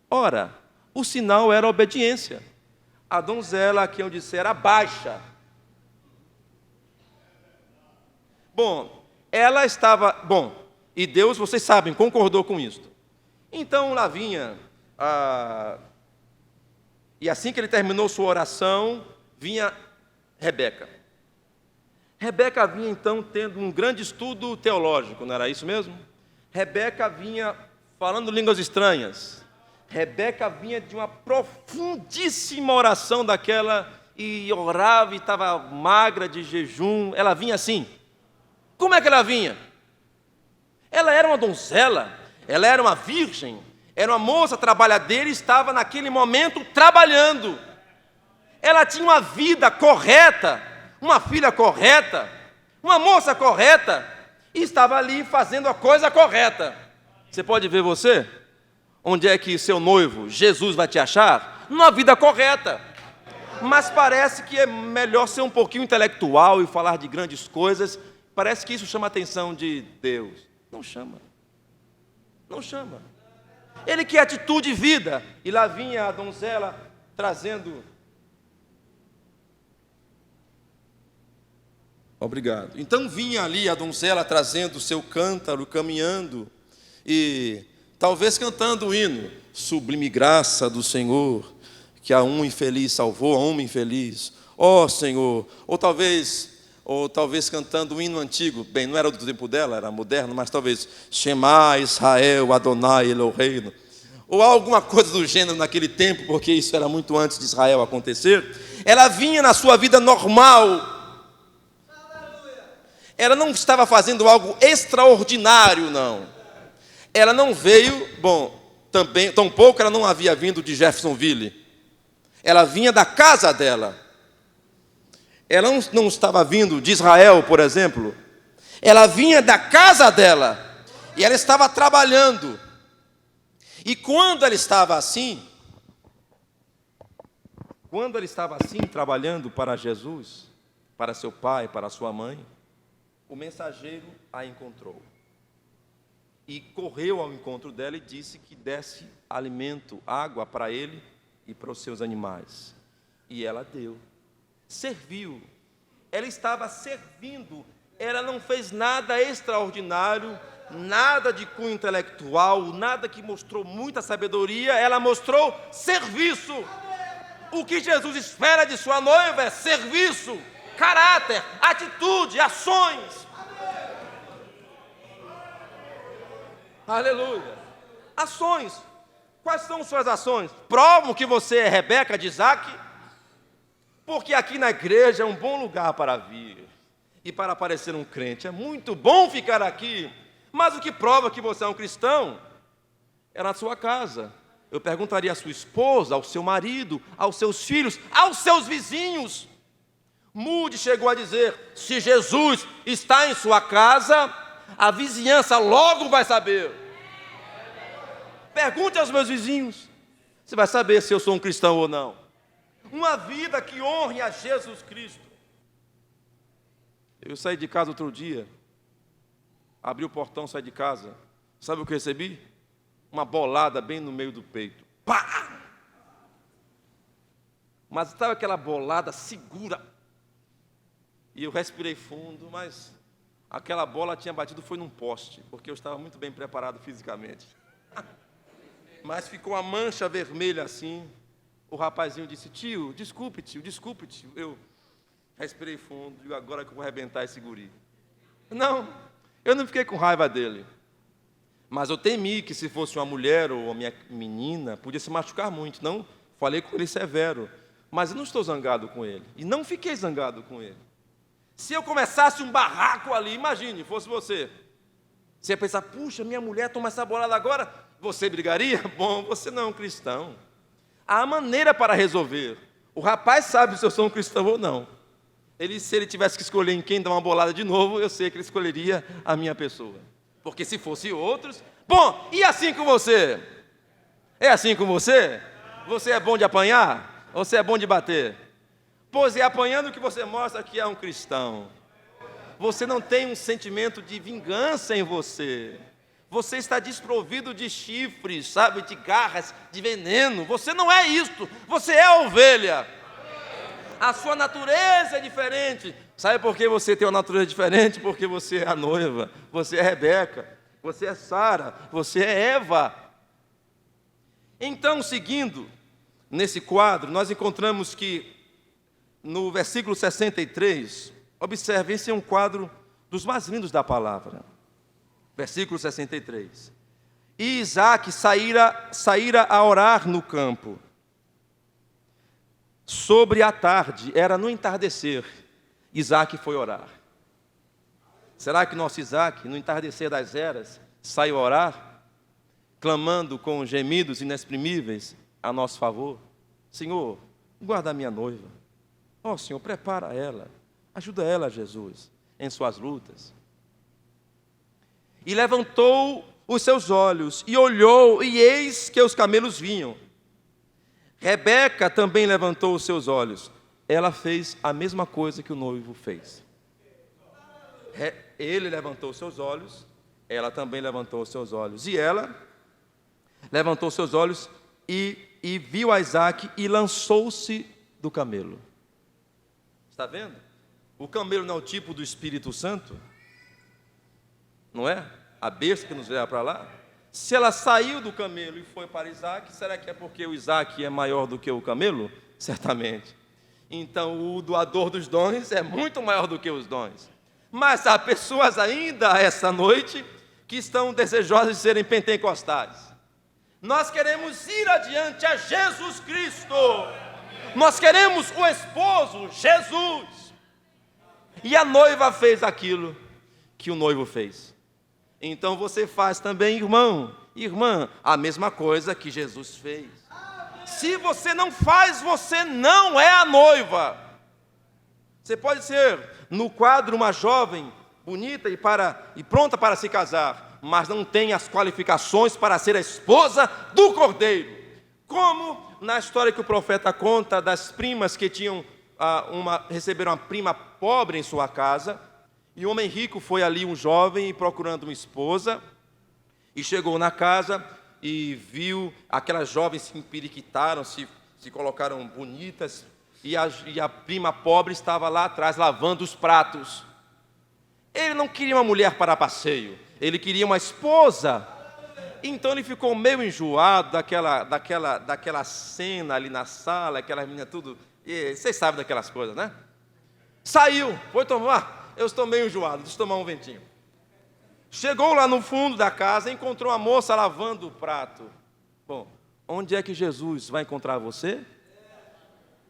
Ora, o sinal era a obediência. A donzela a quem eu disser, abaixa. Ela estava... e Deus, vocês sabem, concordou com isto. Então, lá vinha... e assim que ele terminou sua oração, vinha Rebeca. Rebeca vinha, então, tendo um grande estudo teológico, não era isso mesmo? Rebeca vinha falando línguas estranhas. Rebeca vinha de uma profundíssima oração daquela, e orava e estava magra de jejum. Ela vinha assim. Como é que ela vinha? Ela era uma donzela, ela era uma virgem, era uma moça trabalhadeira e estava naquele momento trabalhando. Ela tinha uma vida correta, uma filha correta, uma moça correta, e estava ali fazendo a coisa correta. Você pode ver você? Onde é que seu noivo, Jesus, vai te achar? Numa vida correta. Mas parece que é melhor ser um pouquinho intelectual e falar de grandes coisas. Parece que isso chama a atenção de Deus. Não chama. Não chama. Ele quer atitude e vida. E lá vinha a donzela trazendo... Obrigado. Então vinha ali a donzela trazendo o seu cântaro, caminhando, e talvez cantando o hino, sublime graça do Senhor, que a um infeliz salvou, a uma infeliz, ó Senhor, ou talvez cantando o hino antigo, bem, não era do tempo dela, era moderno, mas talvez, Shema Israel, Adonai Eloheinu, ou alguma coisa do gênero naquele tempo, porque isso era muito antes de Israel acontecer. Ela vinha na sua vida normal, ela não estava fazendo algo extraordinário, não. Ela não veio, tampouco ela não havia vindo de Jeffersonville. Ela vinha da casa dela. Ela não estava vindo de Israel, por exemplo. Ela vinha da casa dela. E ela estava trabalhando. E quando ela estava assim, trabalhando para Jesus, para seu pai, para sua mãe, o mensageiro a encontrou. E correu ao encontro dela e disse que desse alimento, água para ele e para os seus animais. E ela deu. Serviu. Ela estava servindo. Ela não fez nada extraordinário, nada de cunho intelectual, nada que mostrou muita sabedoria. Ela mostrou serviço. O que Jesus espera de sua noiva é serviço, caráter, atitude, ações. Aleluia. Ações. Quais são suas ações? Provam que você é Rebeca de Isaque? Porque aqui na igreja é um bom lugar para vir e para parecer um crente. É muito bom ficar aqui. Mas o que prova que você é um cristão é na sua casa. Eu perguntaria à sua esposa, ao seu marido, aos seus filhos, aos seus vizinhos. Moody chegou a dizer: se Jesus está em sua casa, a vizinhança logo vai saber. Pergunte aos meus vizinhos, você vai saber se eu sou um cristão ou não. Uma vida que honre a Jesus Cristo. Eu saí de casa outro dia, abri o portão, saí de casa. Sabe o que eu recebi? Uma bolada bem no meio do peito. Pá! mas estava aquela bolada segura. E eu respirei fundo, mas aquela bola tinha batido foi num poste, porque eu estava muito bem preparado fisicamente. Mas ficou uma mancha vermelha assim. O rapazinho disse: tio, desculpe, tio, desculpe, tio. Eu respirei fundo, e agora que eu vou arrebentar esse guri. Não, eu não fiquei com raiva dele. Mas eu temi que se fosse uma mulher ou uma minha menina, podia se machucar muito. Não, falei com ele severo. Mas eu não estou zangado com ele. E não fiquei zangado com ele. Se eu começasse um barraco ali, imagine, fosse você. Você ia pensar: puxa, minha mulher toma essa bolada agora. Você brigaria? Bom, você não é um cristão. Há maneira para resolver. O rapaz sabe se eu sou um cristão ou não. Se ele tivesse que escolher em quem dar uma bolada de novo, eu sei que ele escolheria a minha pessoa. Porque se fosse outros... Bom, e assim com você? É assim com você? Você é bom de apanhar? Ou você é bom de bater? Pois é apanhando que você mostra que é um cristão. Você não tem um sentimento de vingança em você. Você está desprovido de chifres, sabe, de garras, de veneno. Você não é isto, você é a ovelha. A sua natureza é diferente. Sabe por que você tem uma natureza diferente? Porque você é a noiva, você é Rebeca, você é Sara, você é Eva. Então, seguindo nesse quadro, nós encontramos que no versículo 63, observe, esse é um quadro dos mais lindos da palavra. Versículo 63. E Isaque saíra a orar no campo. Sobre a tarde, era no entardecer, Isaque foi orar. Será que nosso Isaque, no entardecer das eras, saiu a orar, clamando com gemidos inexprimíveis a nosso favor? Senhor, guarda a minha noiva. Ó Senhor, prepara ela, ajuda ela, Jesus, em suas lutas. E levantou os seus olhos, e olhou, e eis que os camelos vinham. Rebeca também levantou os seus olhos. Ela fez a mesma coisa que o noivo fez. Ele levantou os seus olhos, ela também levantou os seus olhos. E ela levantou os seus olhos e viu a Isaque e lançou-se do camelo. Está vendo? O camelo não é o tipo do Espírito Santo? Não é? A besta que nos leva para lá? Se ela saiu do camelo e foi para Isaque, será que é porque o Isaque é maior do que o camelo? Certamente. Então, o doador dos dons é muito maior do que os dons. Mas há pessoas ainda essa noite que estão desejosas de serem pentecostais. Nós queremos ir adiante a Jesus Cristo. Nós queremos o esposo, Jesus. E a noiva fez aquilo que o noivo fez. Então você faz também, irmão, irmã, a mesma coisa que Jesus fez. Se você não faz, você não é a noiva. Você pode ser, no quadro, uma jovem bonita e pronta para se casar, mas não tem as qualificações para ser a esposa do Cordeiro. Como na história que o profeta conta das primas que receberam uma prima pobre em sua casa. E um homem rico foi ali, um jovem, procurando uma esposa, e chegou na casa e viu aquelas jovens se empiriquitaram, se colocaram bonitas, e a prima pobre estava lá atrás lavando os pratos. Ele não queria uma mulher para passeio, ele queria uma esposa. Então ele ficou meio enjoado daquela cena ali na sala, aquela menina tudo, vocês sabem daquelas coisas, né? Saiu, foi tomar. Eu estou meio enjoado, deixa eu tomar um ventinho. Chegou lá no fundo da casa, encontrou a moça lavando o prato. Bom, onde é que Jesus vai encontrar você?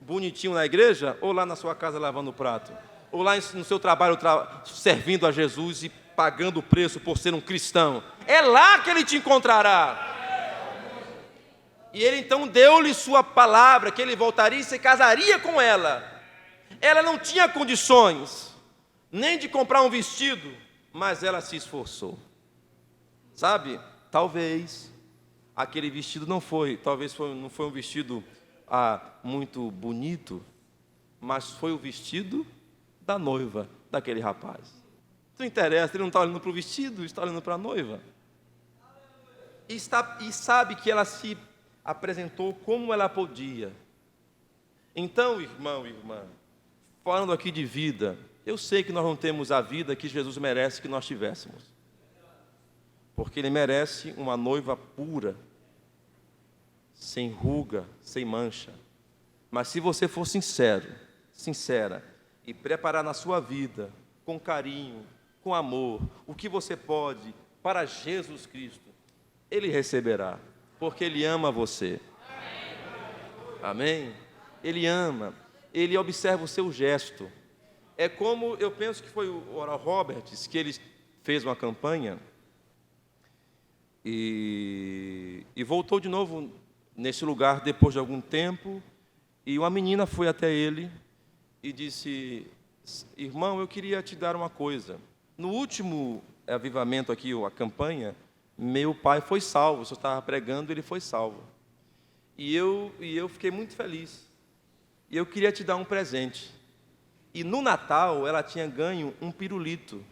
Bonitinho na igreja? Ou lá na sua casa lavando o prato? Ou lá no seu trabalho servindo a Jesus e pagando o preço por ser um cristão? É lá que ele te encontrará. E ele então deu-lhe sua palavra, que ele voltaria e se casaria com ela. Ela não tinha condições nem de comprar um vestido, mas ela se esforçou. Sabe, talvez aquele vestido não foi um vestido muito bonito, mas foi o vestido da noiva daquele rapaz. Não interessa, ele não está olhando para o vestido, está olhando para a noiva. E sabe que ela se apresentou como ela podia. Então, irmão e irmã, falando aqui de vida, eu sei que nós não temos a vida que Jesus merece que nós tivéssemos. Porque Ele merece uma noiva pura, sem ruga, sem mancha. Mas se você for sincero, sincera, e preparar na sua vida, com carinho, com amor, o que você pode para Jesus Cristo, Ele receberá, porque Ele ama você. Amém? Ele ama, Ele observa o seu gesto. É como, eu penso que foi o Oral Roberts, que ele fez uma campanha e voltou de novo nesse lugar depois de algum tempo, e uma menina foi até ele e disse: irmão, eu queria te dar uma coisa. No último avivamento aqui, a campanha, meu pai foi salvo, eu só estava pregando, ele foi salvo. E eu fiquei muito feliz. E eu queria te dar um presente. E no Natal, ela tinha ganho um pirulito.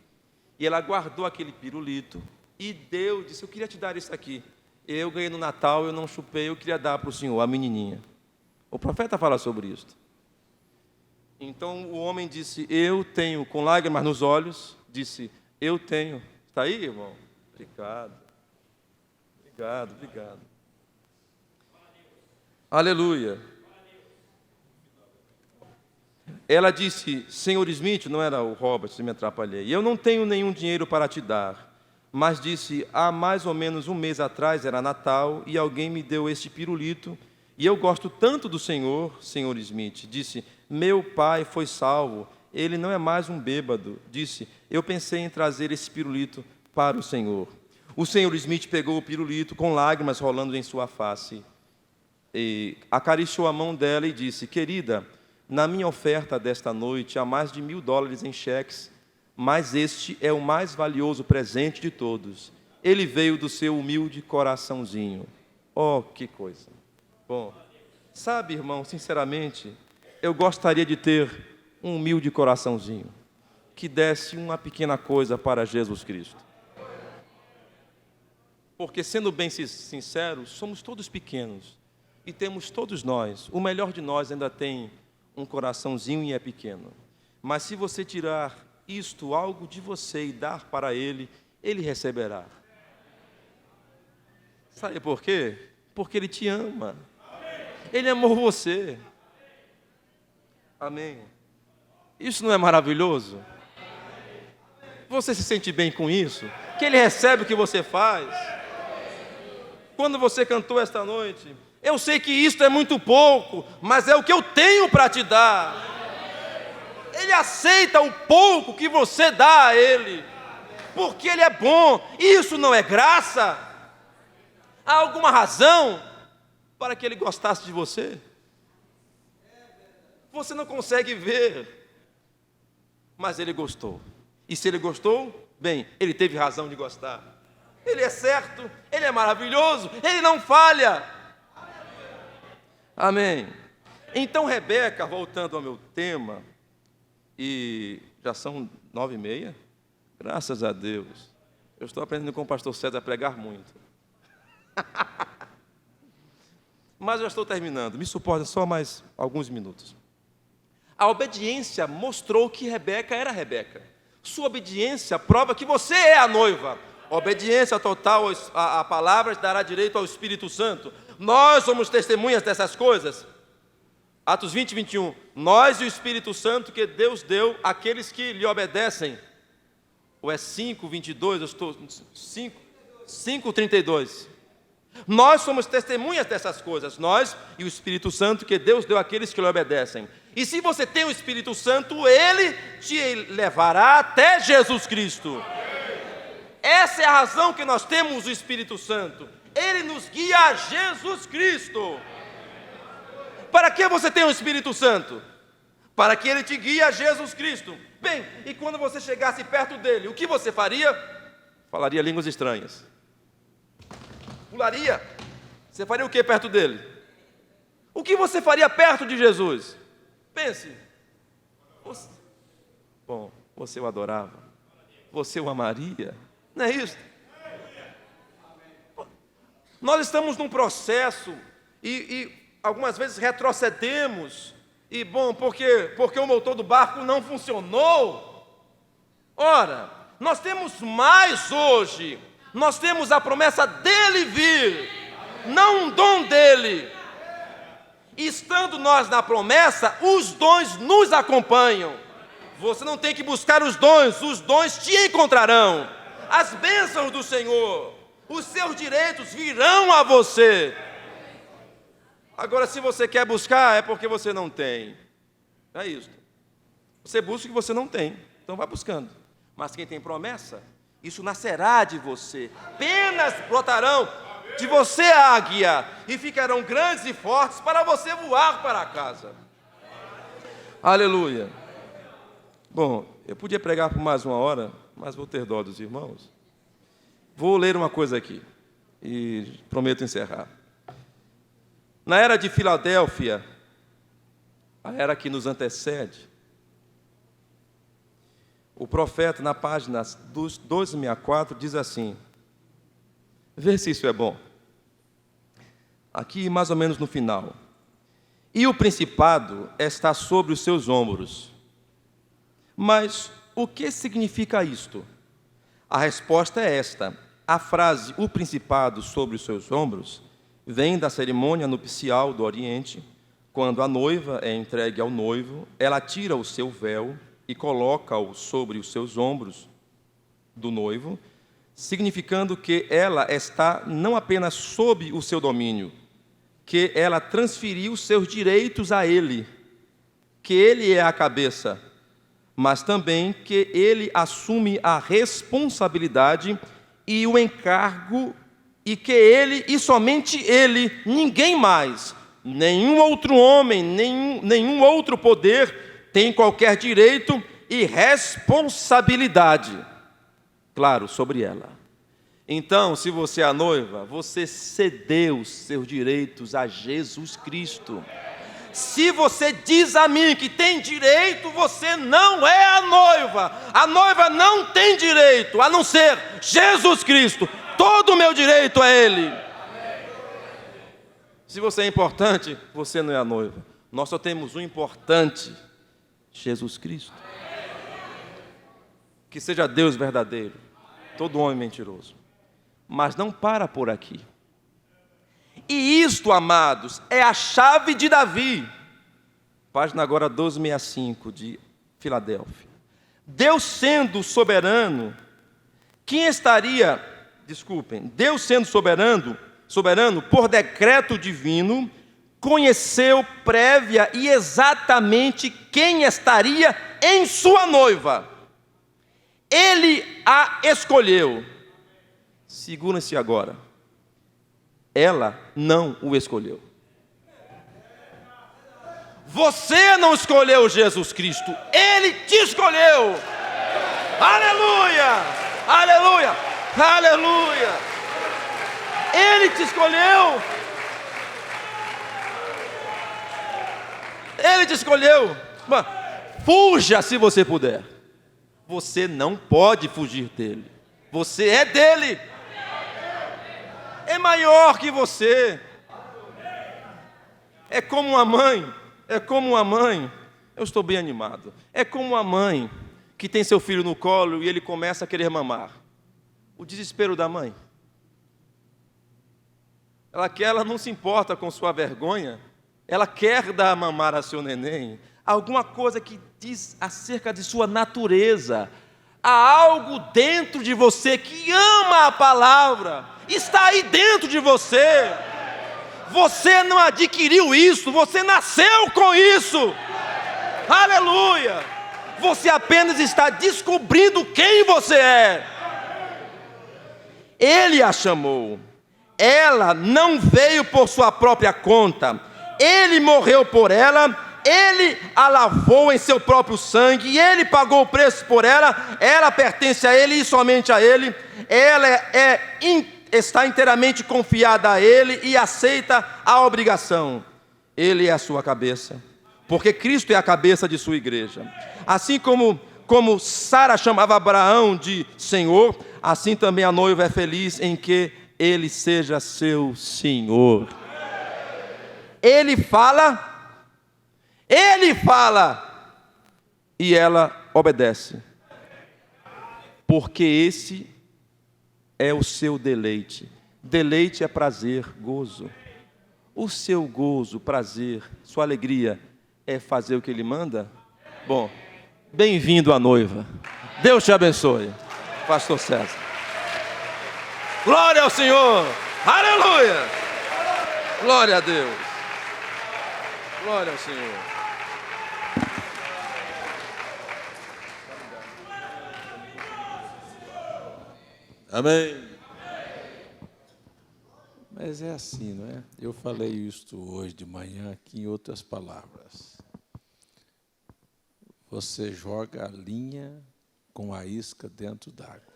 E ela guardou aquele pirulito e deu, disse: eu queria te dar isso aqui. Eu ganhei no Natal, eu não chupei, eu queria dar para o senhor, a menininha. O profeta fala sobre isso. Então o homem disse: eu tenho, com lágrimas nos olhos, disse: eu tenho. Está aí, irmão? Obrigado. Obrigado, obrigado. Aleluia. Ela disse: senhor Smith, não era o Robert, se me atrapalhei, eu não tenho nenhum dinheiro para te dar. Mas disse: há mais ou menos um mês atrás, era Natal, e alguém me deu este pirulito, e eu gosto tanto do senhor Smith. Disse: meu pai foi salvo, ele não é mais um bêbado. Disse: eu pensei em trazer esse pirulito para o senhor. O senhor Smith pegou o pirulito com lágrimas rolando em sua face, e acariciou a mão dela e disse: querida, na minha oferta desta noite há mais de $1.000 em cheques, mas este é o mais valioso presente de todos. Ele veio do seu humilde coraçãozinho. Oh, que coisa! Bom, sabe, irmão, sinceramente, eu gostaria de ter um humilde coraçãozinho que desse uma pequena coisa para Jesus Cristo. Porque, sendo bem sinceros, somos todos pequenos e temos todos nós, o melhor de nós ainda tem um coraçãozinho e é pequeno. Mas se você tirar isto, algo de você, e dar para Ele, Ele receberá. Sabe por quê? Porque Ele te ama. Ele amou você. Amém. Isso não é maravilhoso? Você se sente bem com isso? Que Ele recebe o que você faz? Quando você cantou esta noite: eu sei que isto é muito pouco, mas é o que eu tenho para te dar. Ele aceita o pouco que você dá a Ele, porque Ele é bom. Isso não é graça? Há alguma razão para que Ele gostasse de você? Você não consegue ver, mas Ele gostou. E se Ele gostou, bem, Ele teve razão de gostar. Ele é certo, Ele é maravilhoso, Ele não falha. Amém. Então Rebeca, voltando ao meu tema, e já são 9h30, graças a Deus. Eu estou aprendendo com o pastor César a pregar muito. Mas já estou terminando, me suporta só mais alguns minutos. A obediência mostrou que Rebeca era Rebeca. Sua obediência prova que você é a noiva. Obediência total à palavra dará direito ao Espírito Santo. Nós somos testemunhas dessas coisas. Atos 20, 21. Nós e o Espírito Santo que Deus deu àqueles que lhe obedecem. Ou é 5, 22, eu estou... 5, 32. Nós somos testemunhas dessas coisas. Nós e o Espírito Santo que Deus deu àqueles que lhe obedecem. E se você tem o Espírito Santo, Ele te levará até Jesus Cristo. Essa é a razão que nós temos o Espírito Santo. Ele nos guia a Jesus Cristo. Para que você tem o Espírito Santo? Para que Ele te guie a Jesus Cristo. Bem, e quando você chegasse perto dele, o que você faria? Falaria línguas estranhas. Pularia. Você faria o que perto dele? O que você faria perto de Jesus? Pense. Bom, você o adorava. Você o amaria. Não é isso? Nós estamos num processo e algumas vezes retrocedemos E bom, porque o motor do barco não funcionou. Ora, nós temos mais hoje. Nós temos a promessa dele vir, não um dom dele. E estando nós na promessa, os dons nos acompanham. Você não tem que buscar os dons te encontrarão. As bênçãos do Senhor, os seus direitos virão a você. Agora, se você quer buscar, é porque você não tem. É isso. Você busca o que você não tem, então vai buscando. Mas quem tem promessa, isso nascerá de você. Penas brotarão de você, águia, e ficarão grandes e fortes para você voar para casa. Aleluia. Bom, eu podia pregar por mais 1 hora, mas vou ter dó dos irmãos. Vou ler uma coisa aqui e prometo encerrar. Na era de Filadélfia, a era que nos antecede, o profeta, na página 264, diz assim, vê se isso é bom. Aqui, mais ou menos no final. E o principado está sobre os seus ombros. Mas o que significa isto? A resposta é esta. A frase, o principado sobre os seus ombros, vem da cerimônia nupcial do Oriente, quando a noiva é entregue ao noivo, ela tira o seu véu e coloca-o sobre os seus ombros do noivo, significando que ela está não apenas sob o seu domínio, que ela transferiu seus direitos a ele, que ele é a cabeça, mas também que ele assume a responsabilidade e o encargo, e que ele, e somente ele, ninguém mais, nenhum outro homem, nenhum outro poder tem qualquer direito e responsabilidade, claro, sobre ela. Então, se você é a noiva, você cedeu seus direitos a Jesus Cristo. Se você diz a mim que tem direito, você não é a noiva. A noiva não tem direito, a não ser Jesus Cristo. Todo o meu direito é Ele. Se você é importante, você não é a noiva. Nós só temos um importante, Jesus Cristo. Que seja Deus verdadeiro, todo homem mentiroso. Mas não para por aqui. E isto, amados, é a chave de Davi. Página agora 1265 de Filadélfia. Deus sendo soberano, Deus sendo soberano por decreto divino, conheceu prévia e exatamente quem estaria em sua noiva. Ele a escolheu. Segura-se agora. Ela não o escolheu. Você não escolheu Jesus Cristo, Ele te escolheu. Aleluia! Aleluia! Aleluia! Ele te escolheu. Ele te escolheu. Fuja se você puder. Você não pode fugir dele. Você é dele. É maior que você. É como uma mãe. Eu estou bem animado. É como uma mãe que tem seu filho no colo e ele começa a querer mamar. O desespero da mãe. Ela não se importa com sua vergonha. Ela quer dar a mamar a seu neném. Alguma coisa que diz acerca de sua natureza. Há algo dentro de você que ama a palavra. Está aí dentro de você. Você não adquiriu isso, você nasceu com isso. Aleluia! Você apenas está descobrindo quem você é. Ele a chamou. Ela não veio por sua própria conta. Ele morreu por ela. Ele a lavou em seu próprio sangue. E Ele pagou o preço por ela. Ela pertence a Ele e somente a Ele. Ela está inteiramente confiada a Ele e aceita a obrigação. Ele é a sua cabeça, porque Cristo é a cabeça de sua igreja. Assim como Sara chamava Abraão de Senhor, assim também a noiva é feliz em que Ele seja seu Senhor. Ele fala, Ele fala e ela obedece. Porque esse é o seu deleite. Deleite é prazer, gozo. O seu gozo, prazer, sua alegria é fazer o que Ele manda? Bom, bem-vindo à noiva. Deus te abençoe, Pastor César. Glória ao Senhor. Aleluia. Glória a Deus. Glória ao Senhor. Amém. Mas é assim, não é? Eu falei isto hoje de manhã aqui em outras palavras. Você joga a linha com a isca dentro d'água.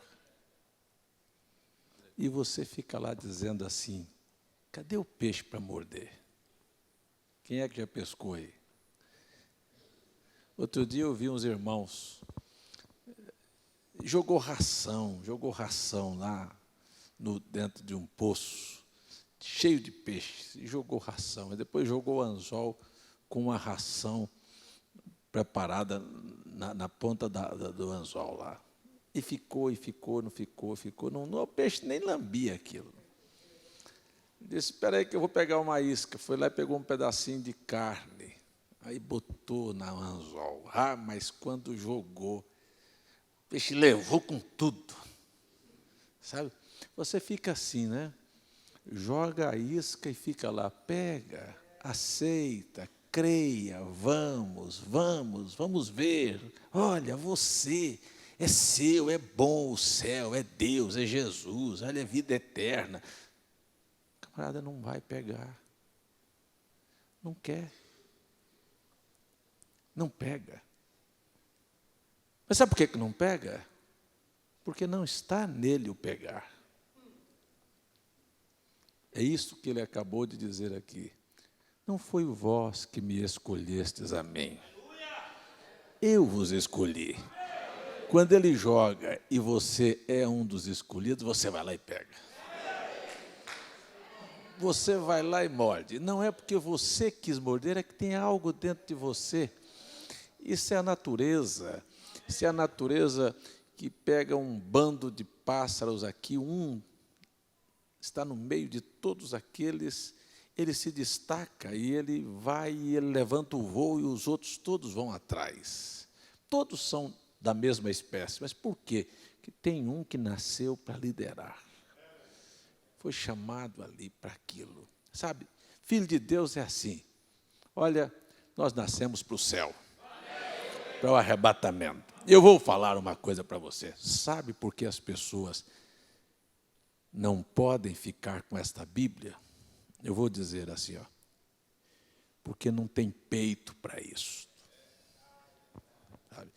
E você fica lá dizendo assim, cadê o peixe para morder? Quem é que já pescou aí? Outro dia eu vi uns irmãos, jogou ração lá dentro de um poço, cheio de peixes, e jogou ração. E depois jogou anzol com uma ração preparada na ponta do anzol lá. E ficou, não ficou. O peixe nem lambia aquilo. Disse, espera aí que eu vou pegar uma isca. Foi lá e pegou um pedacinho de carne. Aí botou na anzol. Ah, mas quando jogou, o peixe levou com tudo. Sabe? Você fica assim, né? Joga a isca e fica lá, pega, aceita, creia, vamos ver. Olha, você é seu, é bom o céu, é Deus, é Jesus, olha a vida eterna. O camarada não vai pegar. Não quer. Não pega. Mas sabe por que não pega? Porque não está nele o pegar. É isso que ele acabou de dizer aqui. Não foi vós que me escolhestes a mim. Eu vos escolhi. Quando ele joga e você é um dos escolhidos, você vai lá e pega. Você vai lá e morde. Não é porque você quis morder, é que tem algo dentro de você. Isso é a natureza. Isso é a natureza que pega um bando de pássaros aqui, um está no meio de todos aqueles, ele se destaca e ele vai e ele levanta o voo e os outros todos vão atrás. Todos são da mesma espécie, mas por quê? Porque tem um que nasceu para liderar. Foi chamado ali para aquilo. Sabe, filho de Deus é assim. Olha, nós nascemos para o céu, para o arrebatamento. Eu vou falar uma coisa para você. Sabe por que as pessoas não podem ficar com esta Bíblia? Eu vou dizer assim, ó, porque não tem peito para isso. Sabe?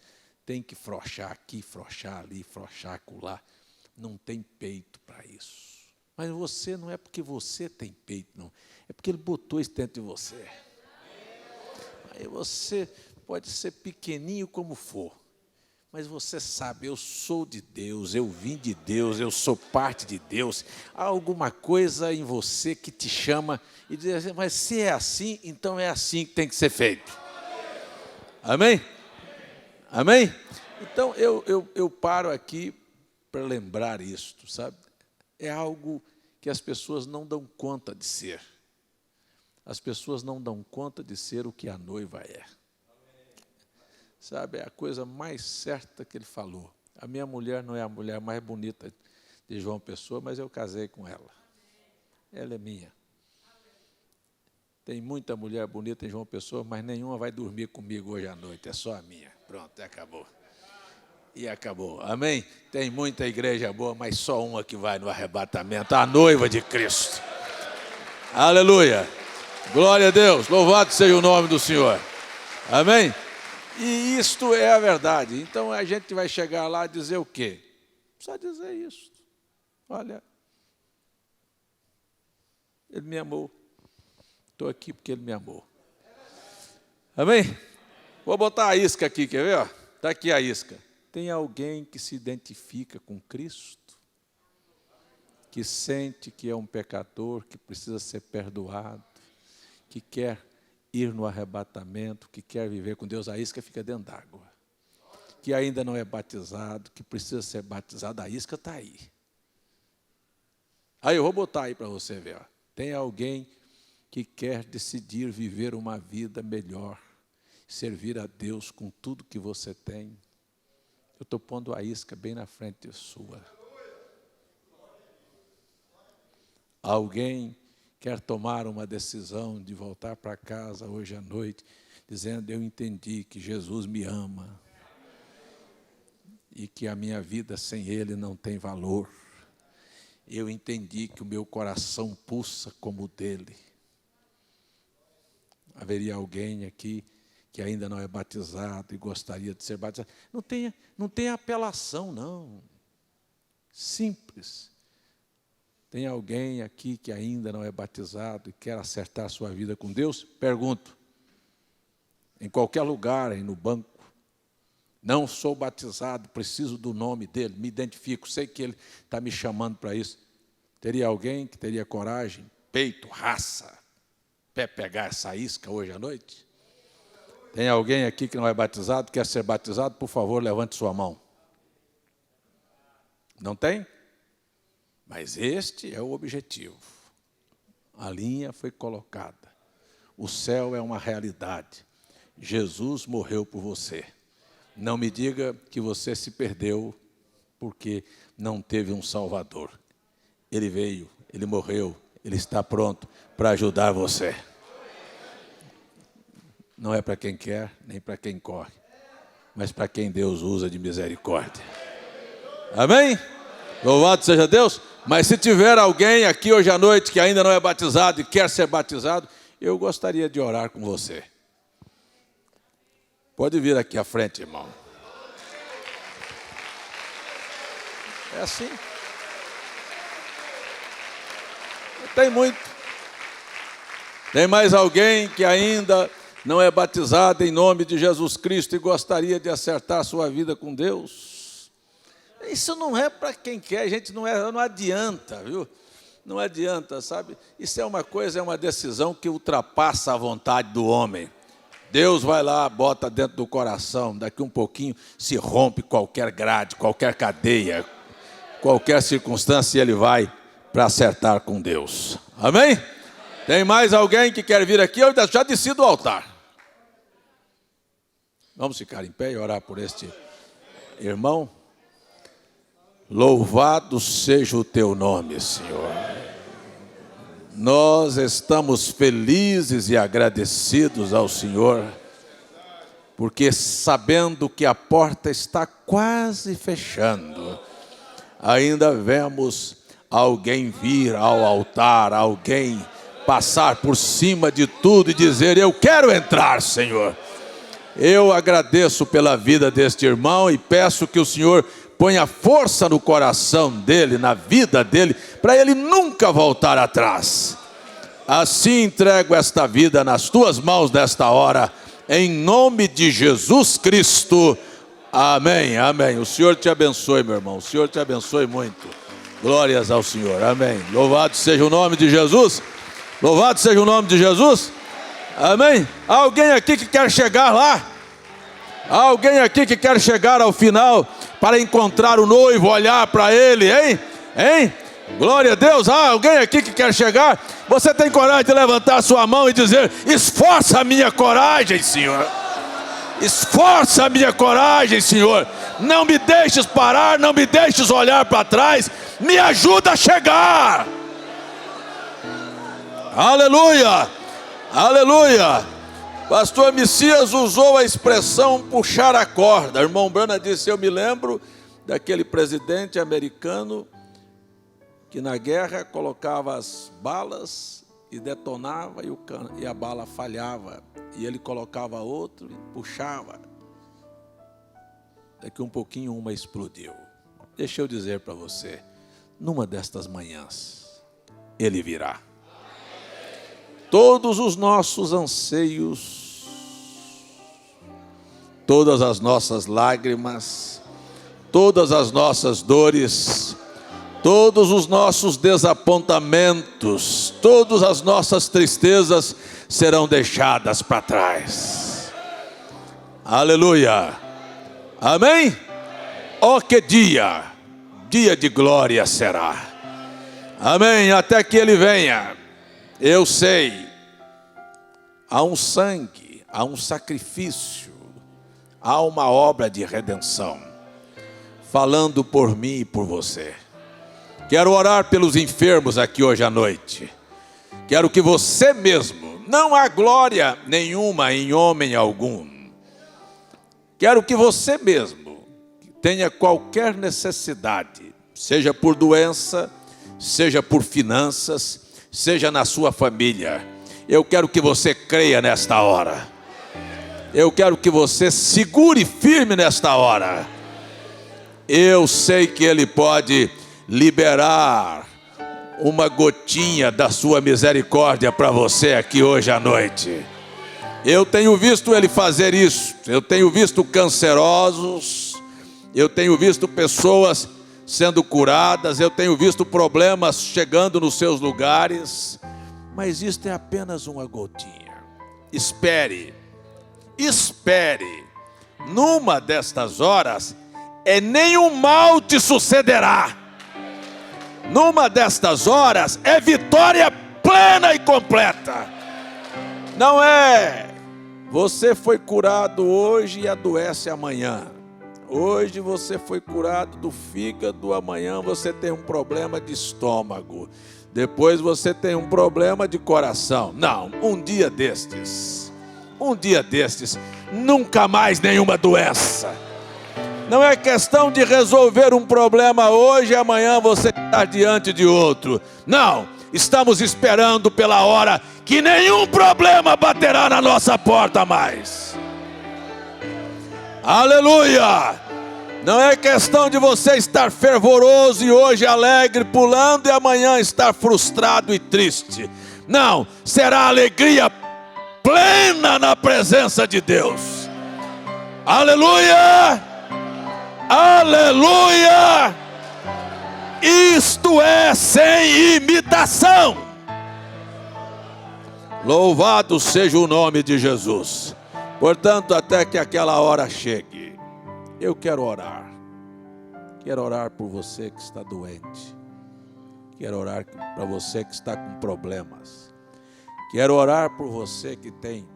Tem que frouxar aqui, frouxar ali, frouxar acolá. Não tem peito para isso. Mas você não é porque você tem peito, não. É porque Ele botou isso dentro de você. Aí você pode ser pequenininho como for. Mas você sabe, eu sou de Deus, eu vim de Deus, eu sou parte de Deus. Há alguma coisa em você que te chama e diz assim, mas se é assim, então é assim que tem que ser feito. Amém? Amém? Então, eu paro aqui para lembrar isto, sabe? É algo que as pessoas não dão conta de ser. As pessoas não dão conta de ser o que a noiva é. Sabe, é a coisa mais certa que ele falou. A minha mulher não é a mulher mais bonita de João Pessoa, mas eu casei com ela. Ela é minha. Tem muita mulher bonita em João Pessoa, mas nenhuma vai dormir comigo hoje à noite. É só a minha. Pronto, acabou. E acabou. Amém? Tem muita igreja boa, mas só uma que vai no arrebatamento. A noiva de Cristo. Aleluia. Glória a Deus. Louvado seja o nome do Senhor. Amém? E isto é a verdade. Então a gente vai chegar lá e dizer o quê? Só dizer isso. Olha, Ele me amou. Estou aqui porque Ele me amou. Amém? Vou botar a isca aqui, quer ver? Está aqui a isca. Tem alguém que se identifica com Cristo? Que sente que é um pecador, que precisa ser perdoado, que quer ir no arrebatamento, que quer viver com Deus, a isca fica dentro d'água. Que ainda não é batizado, que precisa ser batizado, a isca está aí. Aí eu vou botar aí para você ver. Ó. Tem alguém que quer decidir viver uma vida melhor, servir a Deus com tudo que você tem. Eu estou pondo a isca bem na frente sua. Alguém quer tomar uma decisão de voltar para casa hoje à noite, dizendo: eu entendi que Jesus me ama e que a minha vida sem Ele não tem valor. Eu entendi que o meu coração pulsa como o dele. Haveria alguém aqui que ainda não é batizado e gostaria de ser batizado? Não tem apelação, não. Simples. Tem alguém aqui que ainda não é batizado e quer acertar sua vida com Deus? Pergunto. Em qualquer lugar, aí no banco. Não sou batizado, preciso do nome dele, me identifico, sei que ele está me chamando para isso. Teria alguém que teria coragem, peito, raça, para pegar essa isca hoje à noite? Tem alguém aqui que não é batizado, quer ser batizado? Por favor, levante sua mão. Não tem? Mas este é o objetivo. A linha foi colocada. O céu é uma realidade. Jesus morreu por você. Não me diga que você se perdeu porque não teve um Salvador. Ele veio, Ele morreu, Ele está pronto para ajudar você. Não é para quem quer, nem para quem corre, mas para quem Deus usa de misericórdia. Amém? Louvado seja Deus. Mas se tiver alguém aqui hoje à noite que ainda não é batizado e quer ser batizado, eu gostaria de orar com você. Pode vir aqui à frente, irmão. É assim. Tem muito. Tem mais alguém que ainda não é batizado em nome de Jesus Cristo e gostaria de acertar sua vida com Deus? Isso não é para quem quer, gente, não adianta, viu? Não adianta, sabe? Isso é uma coisa, é uma decisão que ultrapassa a vontade do homem. Deus vai lá, bota dentro do coração, daqui um pouquinho se rompe qualquer grade, qualquer cadeia, qualquer circunstância, e ele vai para acertar com Deus. Amém? Tem mais alguém que quer vir aqui? Eu já desci do altar. Vamos ficar em pé e orar por este irmão. Louvado seja o teu nome, Senhor. Nós estamos felizes e agradecidos ao Senhor, porque sabendo que a porta está quase fechando, ainda vemos alguém vir ao altar, alguém passar por cima de tudo e dizer: eu quero entrar, Senhor. Eu agradeço pela vida deste irmão e peço que o Senhor ponha força no coração dele, na vida dele, para ele nunca voltar atrás. Assim entrego esta vida nas tuas mãos nesta hora, em nome de Jesus Cristo. Amém, amém. O Senhor te abençoe, meu irmão. O Senhor te abençoe muito. Glórias ao Senhor, amém. Louvado seja o nome de Jesus. Louvado seja o nome de Jesus. Amém. Há alguém aqui que quer chegar lá? Há alguém aqui que quer chegar ao final para encontrar o noivo, olhar para ele, hein? Hein? Glória a Deus. Há alguém aqui que quer chegar? Você tem coragem de levantar a sua mão e dizer: esforça a minha coragem, Senhor. Esforça a minha coragem, Senhor. Não me deixes parar, não me deixes olhar para trás. Me ajuda a chegar. Aleluia. Aleluia. Pastor Messias usou a expressão puxar a corda. Irmão Brana disse: eu me lembro daquele presidente americano que na guerra colocava as balas e detonava e a bala falhava. E ele colocava outro e puxava. Daqui um pouquinho uma explodiu. Deixa eu dizer para você, numa destas manhãs, ele virá. Todos os nossos anseios, todas as nossas lágrimas, todas as nossas dores, todos os nossos desapontamentos, todas as nossas tristezas serão deixadas para trás. Aleluia. Amém? Oh, que dia de glória será. Amém, até que Ele venha. Eu sei, há um sangue, há um sacrifício, há uma obra de redenção, falando por mim e por você. Quero orar pelos enfermos aqui hoje à noite. Quero que você mesmo, não há glória nenhuma em homem algum. Quero que você mesmo tenha qualquer necessidade, seja por doença, seja por finanças, seja na sua família. Eu quero que você creia nesta hora. Eu quero que você segure firme nesta hora. Eu sei que Ele pode liberar uma gotinha da sua misericórdia para você aqui hoje à noite. Eu tenho visto Ele fazer isso. Eu tenho visto cancerosos, eu tenho visto pessoas sendo curadas, eu tenho visto problemas chegando nos seus lugares, mas isto é apenas uma gotinha. Espere, numa destas horas, nenhum mal te sucederá. Numa destas horas, é vitória plena e completa. Não é, você foi curado hoje e adoece amanhã. Hoje você foi curado do fígado, amanhã você tem um problema de estômago. Depois você tem um problema de coração. Não, um dia destes, nunca mais nenhuma doença. Não é questão de resolver um problema hoje e amanhã você está diante de outro. Não, estamos esperando pela hora que nenhum problema baterá na nossa porta mais. Aleluia! Não é questão de você estar fervoroso e hoje alegre, pulando, e amanhã estar frustrado e triste. Não, será alegria plena na presença de Deus. Aleluia! Aleluia! Isto é sem imitação. Louvado seja o nome de Jesus. Portanto, até que aquela hora chegue, eu quero orar. Quero orar por você que está doente. Quero orar para você que está com problemas. Quero orar por você que tem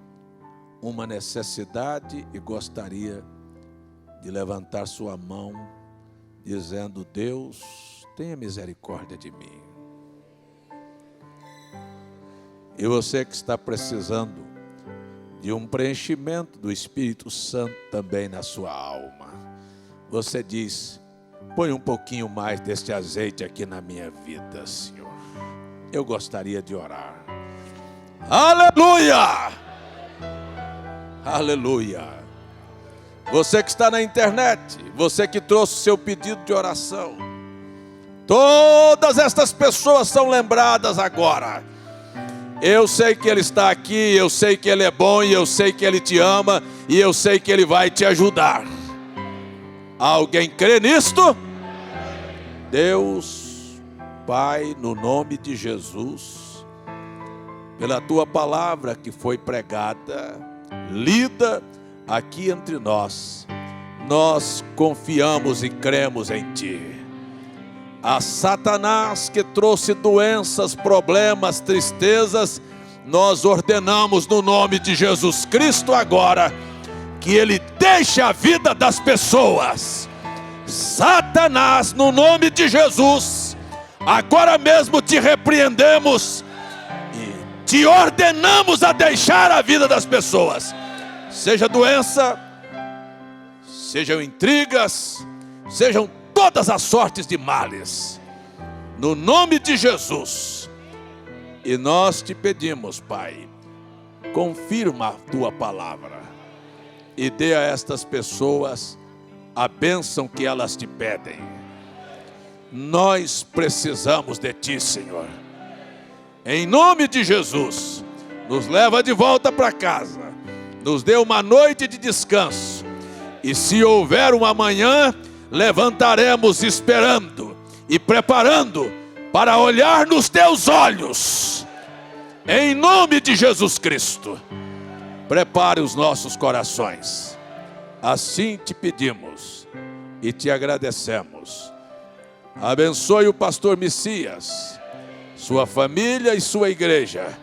uma necessidade e gostaria de levantar sua mão, dizendo: Deus, tenha misericórdia de mim. E você que está precisando de um preenchimento do Espírito Santo também na sua alma. Você diz: põe um pouquinho mais deste azeite aqui na minha vida, Senhor. Eu gostaria de orar. Aleluia! Aleluia! Você que está na internet, você que trouxe o seu pedido de oração, todas estas pessoas são lembradas agora. Eu sei que Ele está aqui, eu sei que Ele é bom, e eu sei que Ele te ama, e eu sei que Ele vai te ajudar. Alguém crê nisto? Deus, Pai, no nome de Jesus, pela Tua palavra que foi pregada, lida aqui entre nós, nós confiamos e cremos em Ti. A Satanás que trouxe doenças, problemas, tristezas, nós ordenamos no nome de Jesus Cristo agora, que ele deixe a vida das pessoas. Satanás, no nome de Jesus, agora mesmo te repreendemos e te ordenamos a deixar a vida das pessoas. Seja doença, sejam intrigas, sejam todas as sortes de males, no nome de Jesus. E nós te pedimos, Pai, confirma a Tua palavra e dê a estas pessoas a bênção que elas te pedem. Nós precisamos de Ti, Senhor. Em nome de Jesus, nos leva de volta para casa, nos dê uma noite de descanso, e se houver um amanhã, levantaremos esperando e preparando para olhar nos teus olhos. Em nome de Jesus Cristo, prepare os nossos corações. Assim te pedimos e te agradecemos. Abençoe o pastor Messias, sua família e sua igreja,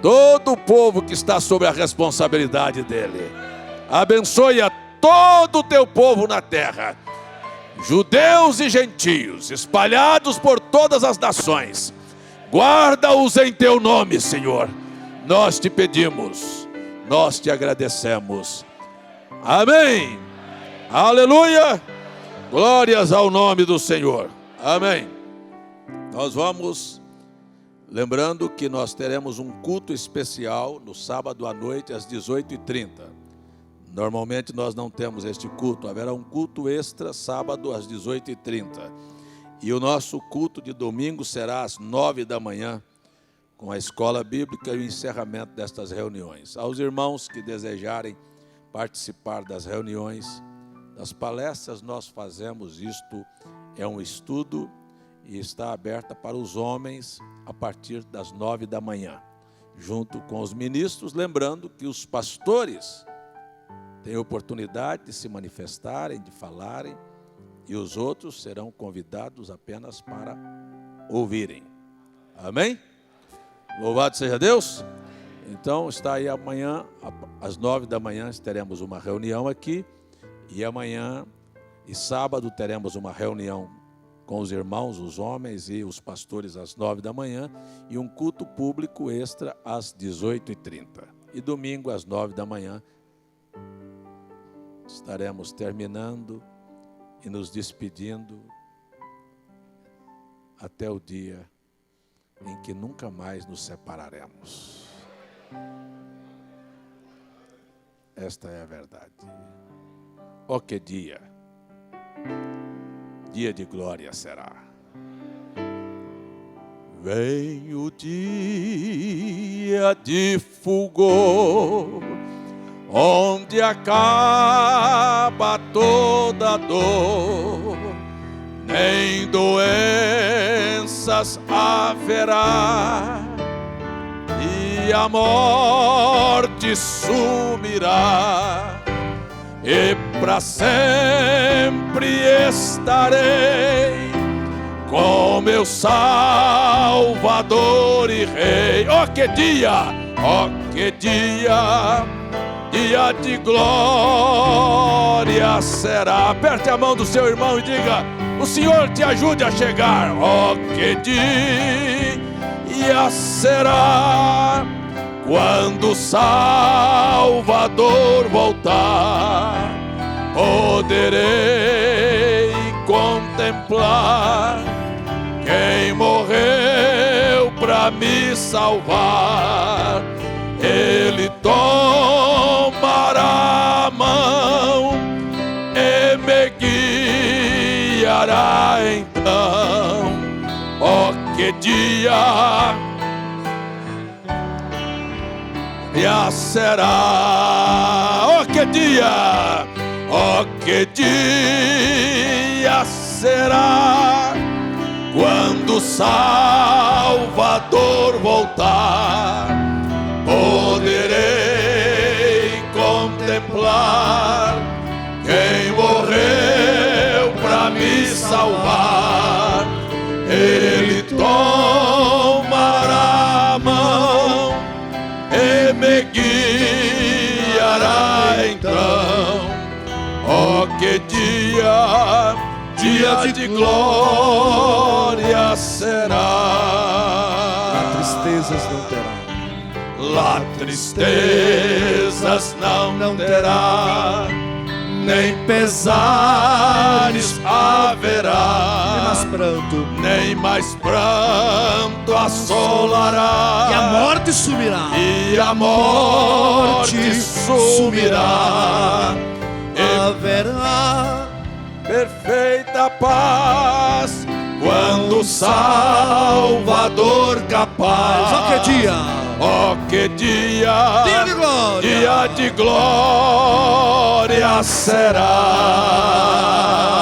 todo o povo que está sob a responsabilidade dele. Abençoe a todo o teu povo na terra, judeus e gentios, espalhados por todas as nações. Guarda-os em teu nome, Senhor. Nós te pedimos, nós te agradecemos. Amém. Aleluia. Glórias ao nome do Senhor. Amém. Nós vamos, lembrando que nós teremos um culto especial no sábado à noite às 18h30. Normalmente nós não temos este culto. Haverá um culto extra sábado às 18h30. E o nosso culto de domingo será às 9 da manhã, com a escola bíblica e o encerramento destas reuniões. Aos irmãos que desejarem participar das reuniões, das palestras, nós fazemos isto, é um estudo e está aberta para os homens a partir das 9 da manhã, junto com os ministros, lembrando que os pastores têm oportunidade de se manifestarem, de falarem, e os outros serão convidados apenas para ouvirem. Amém? Louvado seja Deus. Então está aí amanhã, às 9 da manhã, teremos uma reunião aqui. E amanhã e sábado teremos uma reunião com os irmãos, os homens e os pastores às 9 da manhã. E um culto público extra às 18h30. E domingo às 9 da manhã estaremos terminando e nos despedindo até o dia em que nunca mais nos separaremos. Esta é a verdade. Oh, que dia! Dia de glória será. Vem o dia de fulgor, onde acaba toda dor, nem doenças haverá, e a morte sumirá, e para sempre estarei com meu Salvador e Rei. Oh, que dia! Oh, que dia! Dia de glória será. Aperte a mão do seu irmão e diga: o Senhor te ajude a chegar. Oh, que dia será quando o Salvador voltar. Poderei contemplar quem morreu para me salvar. Ele tomará a mão e me guiará então. Oh, que dia será. Oh, que dia. Oh, que dia será quando o Salvador voltar. Poderei contemplar quem morreu para me salvar. Ele tomará a mão e me guiará então. Oh, que dia, dia de glória será. Lá tristezas não terá. Lá tristezas não terá, nem pesares haverá, nem mais pranto assolará, E a morte sumirá. e a morte sumirá. Haverá Perfeita paz quando o Salvador capaz. Oh, que dia! Oh, que dia! Dia de glória! Dia de glória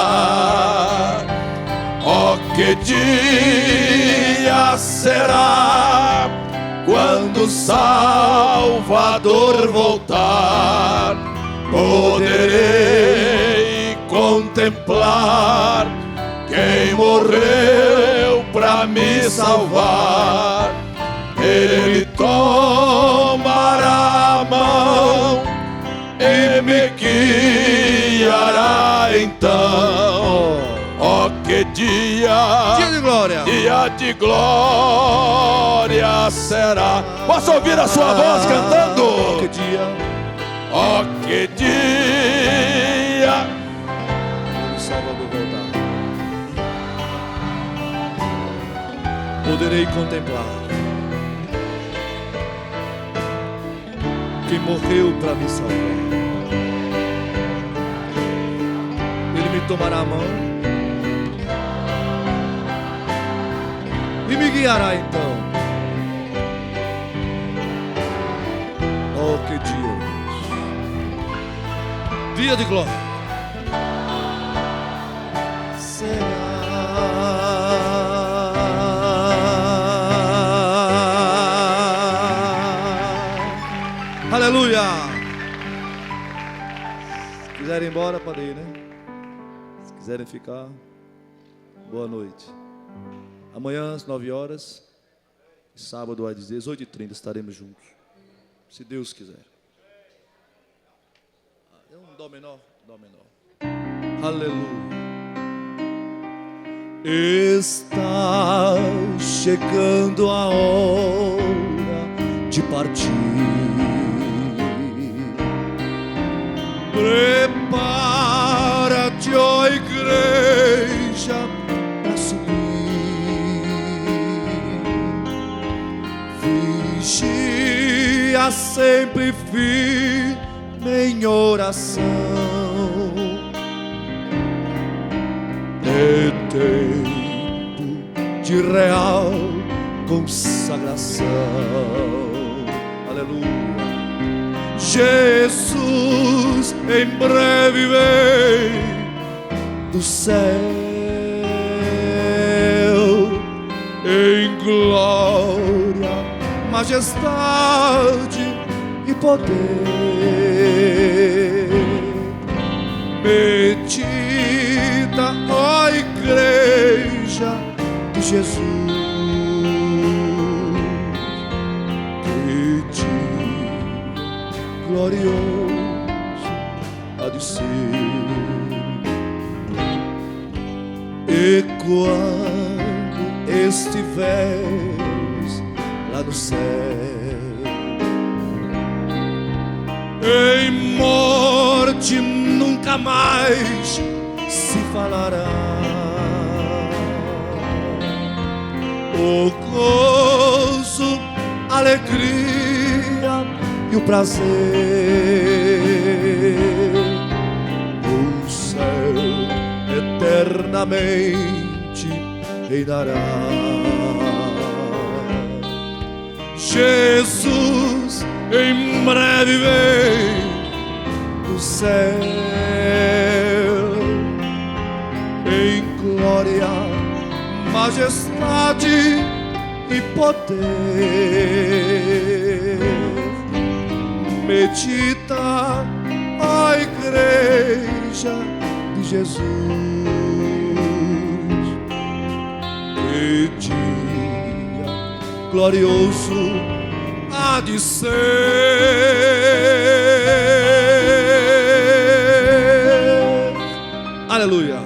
será. Oh, que dia será quando o Salvador voltar? Poderei contemplar quem morreu pra me salvar. Ele tomará a mão e me guiará então. Oh, que dia de glória. Dia de glória será. Posso ouvir a sua voz cantando? Que dia. Oh, que dia O Salvador voltar. Poderei contemplar quem morreu para me salvar. Ele me tomará a mão e me guiará então. Oh, que dia! Dia de glória. Aleluia! Se quiserem ir embora, podem ir, né? Se quiserem ficar, boa noite. Amanhã às 9 horas, sábado às 18h30 estaremos juntos, se Deus quiser. É um dó menor, dó menor. Aleluia. Está chegando a hora de partir. Prepara-te, ó igreja, para subir. Vigia sempre firme em oração. É tempo de real consagração. Aleluia. Jesus em breve vem do céu em glória, majestade e poder. Medita, ó igreja de Jesus, que dia glorioso há de ser. E quando estiveres lá no céu, em morte nunca mais se falará. O gozo, a alegria e o prazer, o céu eternamente reinará. Jesus em breve vem do céu em glória, majestade e poder. Medita, ó igreja de Jesus, que dia glorioso há de ser. Aleluia.